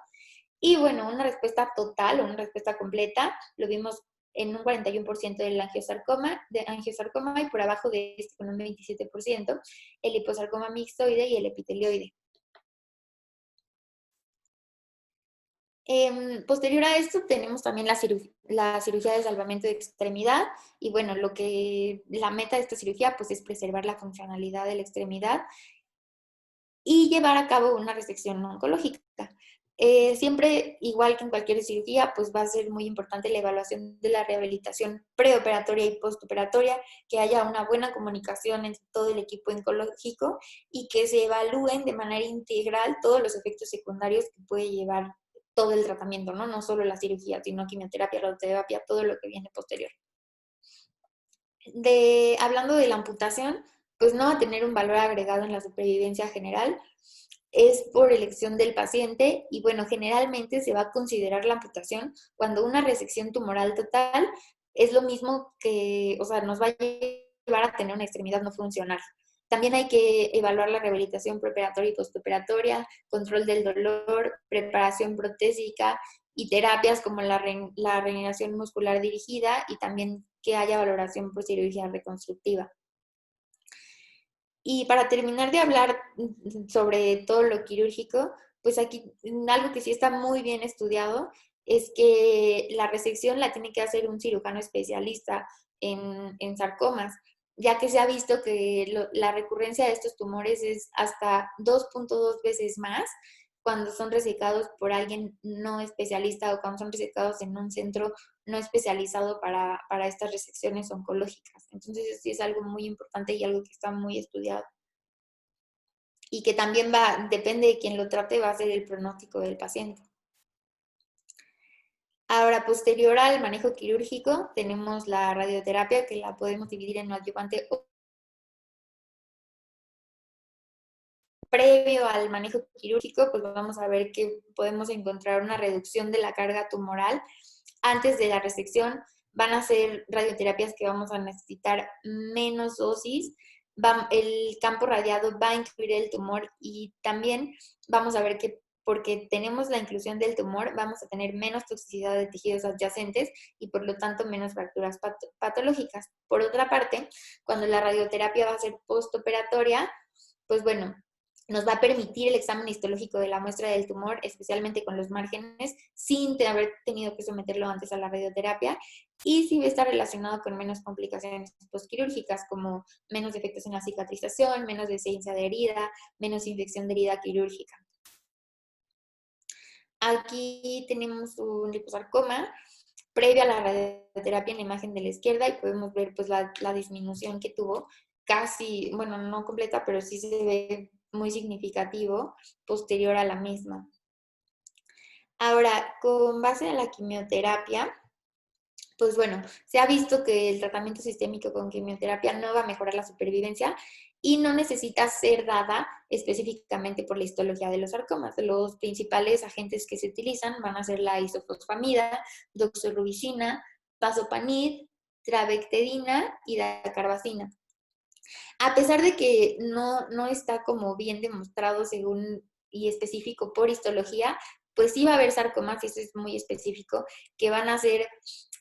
Y bueno, una respuesta total o una respuesta completa, lo vimos en un 41% del angiosarcoma y por abajo de este con un 27%, el liposarcoma mixtoide y el epitelioide. Posterior a esto tenemos también la cirugía de salvamento de extremidad y bueno, la meta de esta cirugía pues es preservar la funcionalidad de la extremidad y llevar a cabo una resección no oncológica. Siempre, igual que en cualquier cirugía, pues va a ser muy importante la evaluación de la rehabilitación preoperatoria y postoperatoria, que haya una buena comunicación entre todo el equipo oncológico y que se evalúen de manera integral todos los efectos secundarios que puede llevar todo el tratamiento, ¿no? No solo la cirugía, sino quimioterapia, radioterapia, todo lo que viene posterior. Hablando de la amputación, pues no va a tener un valor agregado en la supervivencia general, es por elección del paciente y bueno, generalmente se va a considerar la amputación cuando una resección tumoral total es lo mismo que, o sea, nos va a llevar a tener una extremidad no funcional. También hay que evaluar la rehabilitación preoperatoria y postoperatoria, control del dolor, preparación protésica y terapias como la regeneración muscular dirigida y también que haya valoración por cirugía reconstructiva. Y para terminar de hablar sobre todo lo quirúrgico, pues aquí algo que sí está muy bien estudiado es que la resección la tiene que hacer un cirujano especialista en sarcomas, ya que se ha visto que la recurrencia de estos tumores es hasta 2.2 veces más cuando son resecados por alguien no especialista o cuando son resecados en un centro no especializado para estas resecciones oncológicas. Entonces, eso sí es algo muy importante y algo que está muy estudiado. Y que también depende de quién lo trate, va a ser el pronóstico del paciente. Ahora, posterior al manejo quirúrgico, tenemos la radioterapia, que la podemos dividir en adyuvante o previo al manejo quirúrgico, pues vamos a ver que podemos encontrar una reducción de la carga tumoral. Antes de la resección van a ser radioterapias que vamos a necesitar menos dosis. El campo radiado va a incluir el tumor y también vamos a ver que porque tenemos la inclusión del tumor, vamos a tener menos toxicidad de tejidos adyacentes y por lo tanto menos fracturas patológicas. Por otra parte, cuando la radioterapia va a ser postoperatoria, pues bueno, nos va a permitir el examen histológico de la muestra del tumor, especialmente con los márgenes, sin haber tenido que someterlo antes a la radioterapia, y sí va a estar relacionado con menos complicaciones postquirúrgicas, como menos defectos en la cicatrización, menos descendencia de herida, menos infección de herida quirúrgica. Aquí tenemos un liposarcoma previo a la radioterapia en la imagen de la izquierda y podemos ver pues la disminución que tuvo, casi, bueno, no completa, pero sí se ve muy significativo posterior a la misma. Ahora, con base en la quimioterapia, pues bueno, se ha visto que el tratamiento sistémico con quimioterapia no va a mejorar la supervivencia y no necesita ser dada específicamente por la histología de los sarcomas. Los principales agentes que se utilizan van a ser la isofosfamida, doxorubicina, pazopanib, trabectedina y dacarbazina. A pesar de que no está como bien demostrado según y específico por histología, pues sí va a haber sarcomas, y eso es muy específico, que van a ser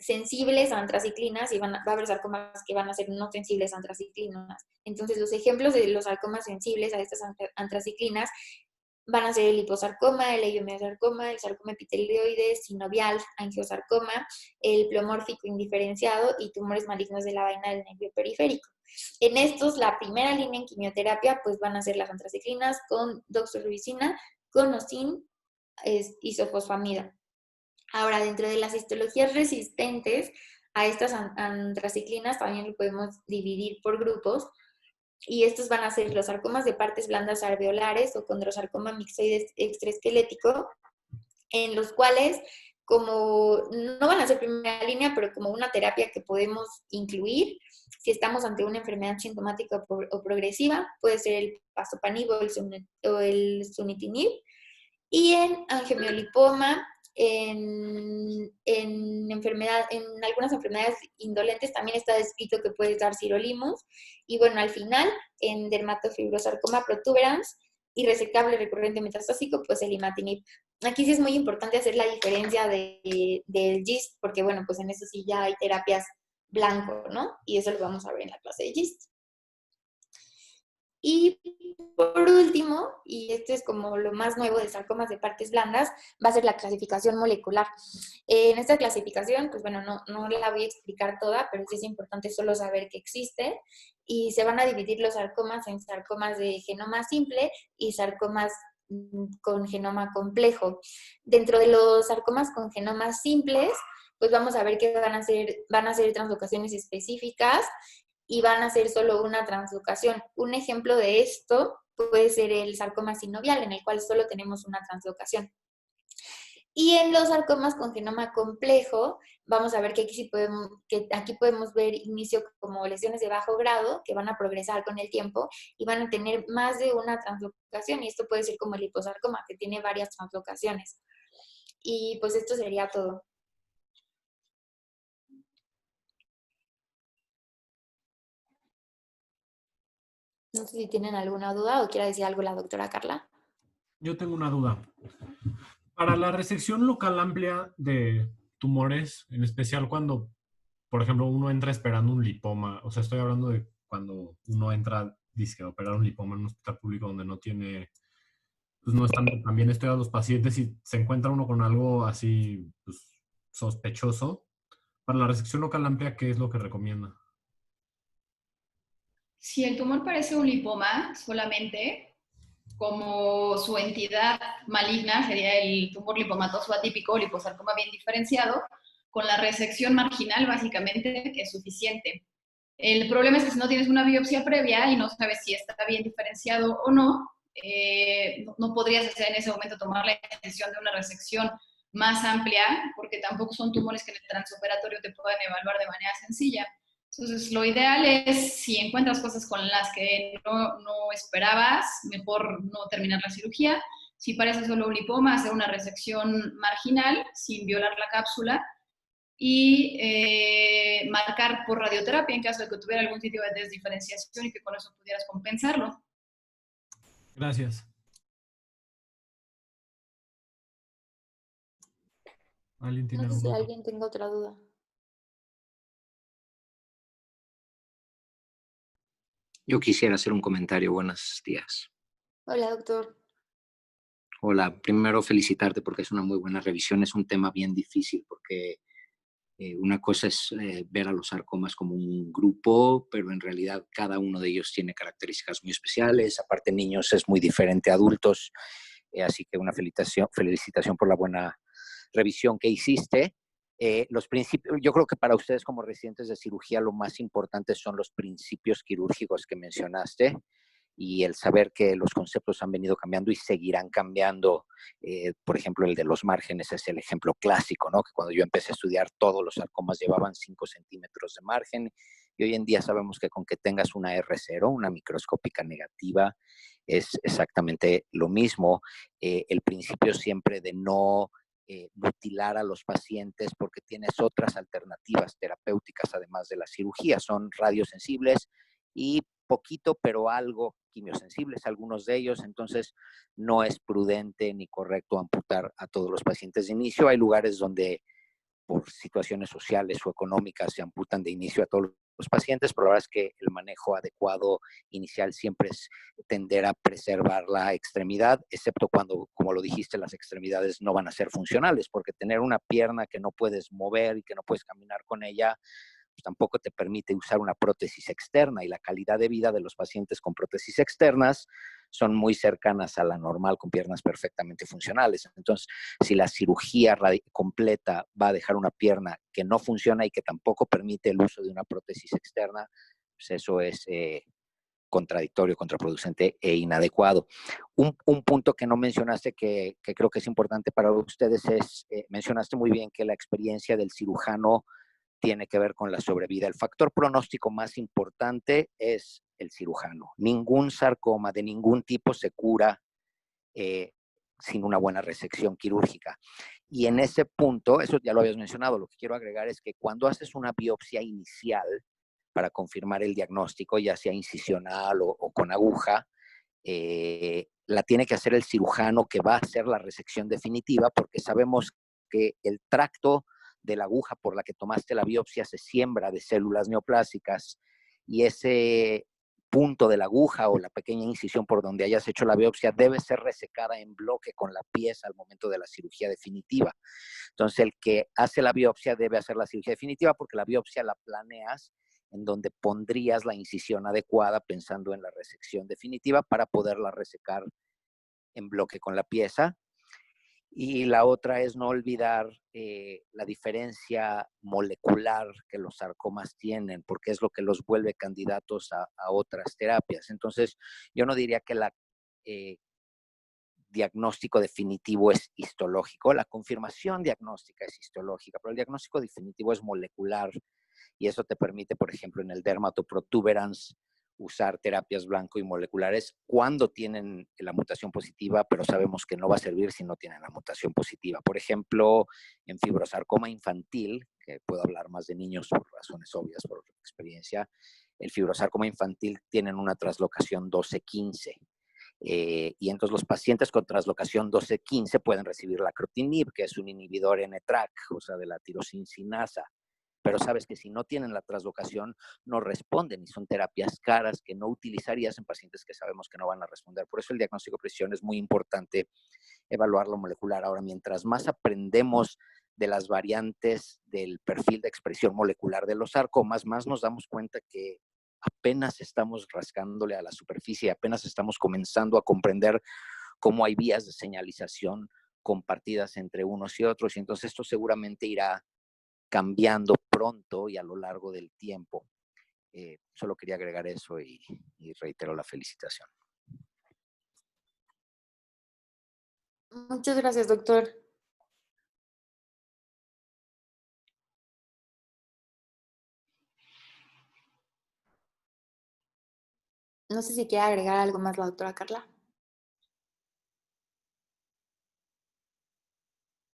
sensibles a antraciclinas y va a haber sarcomas que van a ser no sensibles a antraciclinas. Entonces, los ejemplos de los sarcomas sensibles a estas antraciclinas van a ser el liposarcoma, el leiomiosarcoma, el sarcoma epitelioide, sinovial, angiosarcoma, el pleomórfico indiferenciado y tumores malignos de la vaina del nervio periférico. En estos, la primera línea en quimioterapia pues van a ser las antraciclinas con doxorubicina, con osin, isofosfamida. Ahora, dentro de las histologías resistentes a estas antraciclinas también lo podemos dividir por grupos, y estos van a ser los sarcomas de partes blandas alveolares o condrosarcoma mixoide extraesquelético, en los cuales como no van a ser primera línea, pero como una terapia que podemos incluir si estamos ante una enfermedad sintomática o progresiva, puede ser el pazopanib o el sunitinib. Y en angiomiolipoma, en algunas enfermedades indolentes también está descrito que puedes dar sirolimus. Y bueno, al final, en dermatofibrosarcoma protuberans y resecable recurrente metastásico, pues el imatinib. Aquí sí es muy importante hacer la diferencia del GIST, porque bueno, pues en eso sí ya hay terapias blanco, ¿no? Y eso lo vamos a ver en la clase de GIST. Y por último, y esto es como lo más nuevo de sarcomas de partes blandas, va a ser la clasificación molecular. En esta clasificación, pues bueno, no la voy a explicar toda, pero sí es importante solo saber que existe. Y se van a dividir los sarcomas en sarcomas de genoma simple y sarcomas con genoma complejo. Dentro de los sarcomas con genomas simples, pues vamos a ver que van a ser translocaciones específicas y van a hacer solo una translocación. Un ejemplo de esto puede ser el sarcoma sinovial, en el cual solo tenemos una translocación. Y en los sarcomas con genoma complejo, vamos a ver que aquí podemos ver inicio como lesiones de bajo grado, que van a progresar con el tiempo y van a tener más de una translocación. Y esto puede ser como el liposarcoma, que tiene varias translocaciones. Y pues esto sería todo. No sé si tienen alguna duda o quiera decir algo la doctora Carla. Yo tengo una duda. Para la resección local amplia de tumores, en especial cuando, por ejemplo, uno entra esperando un lipoma, o sea, estoy hablando de cuando uno entra, dice, a operar un lipoma en un hospital público donde no tiene, pues no están tan bien estudiados los pacientes y se encuentra uno con algo así, pues, sospechoso. Para la resección local amplia, ¿qué es lo que recomienda? Si el tumor parece un lipoma solamente, como su entidad maligna sería el tumor lipomatoso atípico o liposarcoma bien diferenciado, con la resección marginal básicamente es suficiente. El problema es que si no tienes una biopsia previa y no sabes si está bien diferenciado o no, no podrías en ese momento tomar la decisión de una resección más amplia, porque tampoco son tumores que en el transoperatorio te puedan evaluar de manera sencilla. Entonces, lo ideal es, si encuentras cosas con las que no esperabas, mejor no terminar la cirugía. Si parece solo un lipoma, hacer una resección marginal sin violar la cápsula y marcar por radioterapia en caso de que tuviera algún sitio de desdiferenciación y que con eso pudieras compensarlo. Gracias. ¿Alguien tiene No sé si alguna? alguien tenga otra duda. Yo quisiera hacer un comentario. Buenos días. Hola, doctor. Hola, primero felicitarte porque es una muy buena revisión. Es un tema bien difícil porque una cosa es ver a los sarcomas como un grupo, pero en realidad cada uno de ellos tiene características muy especiales. Aparte, niños es muy diferente a adultos. Así que una felicitación por la buena revisión que hiciste. Los principios, yo creo que para ustedes como residentes de cirugía lo más importante son los principios quirúrgicos que mencionaste y el saber que los conceptos han venido cambiando y seguirán cambiando. Por ejemplo, el de los márgenes es el ejemplo clásico, ¿no? Que cuando yo empecé a estudiar, todos los sarcomas llevaban 5 centímetros de margen y hoy en día sabemos que con que tengas una R0, una microscópica negativa, es exactamente lo mismo. El principio siempre de no mutilar a los pacientes porque tienes otras alternativas terapéuticas además de la cirugía. Son radiosensibles y poquito, pero algo quimiosensibles, algunos de ellos. Entonces, no es prudente ni correcto amputar a todos los pacientes de inicio. Hay lugares donde por situaciones sociales o económicas se amputan de inicio a todos los pacientes, pero la verdad es que el manejo adecuado inicial siempre es tender a preservar la extremidad, excepto cuando, como lo dijiste, las extremidades no van a ser funcionales, porque tener una pierna que no puedes mover y que no puedes caminar con ella, pues tampoco te permite usar una prótesis externa, y la calidad de vida de los pacientes con prótesis externas son muy cercanas a la normal con piernas perfectamente funcionales. Entonces, si la cirugía completa va a dejar una pierna que no funciona y que tampoco permite el uso de una prótesis externa, pues eso es contradictorio, contraproducente e inadecuado. Un punto que no mencionaste que creo que es importante para ustedes es, mencionaste muy bien que la experiencia del cirujano tiene que ver con la sobrevida. El factor pronóstico más importante es el cirujano. Ningún sarcoma de ningún tipo se cura sin una buena resección quirúrgica. Y en ese punto, eso ya lo habías mencionado, lo que quiero agregar es que cuando haces una biopsia inicial para confirmar el diagnóstico, ya sea incisional o con aguja, la tiene que hacer el cirujano que va a hacer la resección definitiva, porque sabemos que el tracto de la aguja por la que tomaste la biopsia se siembra de células neoplásicas, y ese punto de la aguja o la pequeña incisión por donde hayas hecho la biopsia debe ser resecada en bloque con la pieza al momento de la cirugía definitiva. Entonces, el que hace la biopsia debe hacer la cirugía definitiva, porque la biopsia la planeas en donde pondrías la incisión adecuada pensando en la resección definitiva para poderla resecar en bloque con la pieza. Y la otra es no olvidar la diferencia molecular que los sarcomas tienen, porque es lo que los vuelve candidatos a otras terapias. Entonces, yo no diría que el diagnóstico definitivo es histológico, la confirmación diagnóstica es histológica, pero el diagnóstico definitivo es molecular, y eso te permite, por ejemplo, en el dermatoprotuberance, usar terapias blanco y moleculares cuando tienen la mutación positiva, pero sabemos que no va a servir si no tienen la mutación positiva. Por ejemplo, en fibrosarcoma infantil, que puedo hablar más de niños por razones obvias, por experiencia, el fibrosarcoma infantil tienen una translocación 12-15. Y entonces los pacientes con translocación 12-15 pueden recibir la lacrotinib, que es un inhibidor NTRK, o sea, de la tirosincinasa. Pero sabes que si no tienen la translocación, no responden, y son terapias caras que no utilizarías en pacientes que sabemos que no van a responder. Por eso el diagnóstico de precisión es muy importante, evaluar lo molecular. Ahora, mientras más aprendemos de las variantes del perfil de expresión molecular de los sarcomas, más nos damos cuenta que apenas estamos rascándole a la superficie, apenas estamos comenzando a comprender cómo hay vías de señalización compartidas entre unos y otros, y entonces esto seguramente irá cambiando pronto y a lo largo del tiempo. Solo quería agregar eso y reitero la felicitación. Muchas gracias, doctor. No sé si quiere agregar algo más la doctora Carla.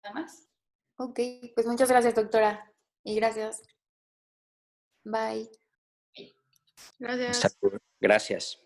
¿Nada más? Ok, pues muchas gracias, doctora. Y gracias. Bye. Gracias. Gracias.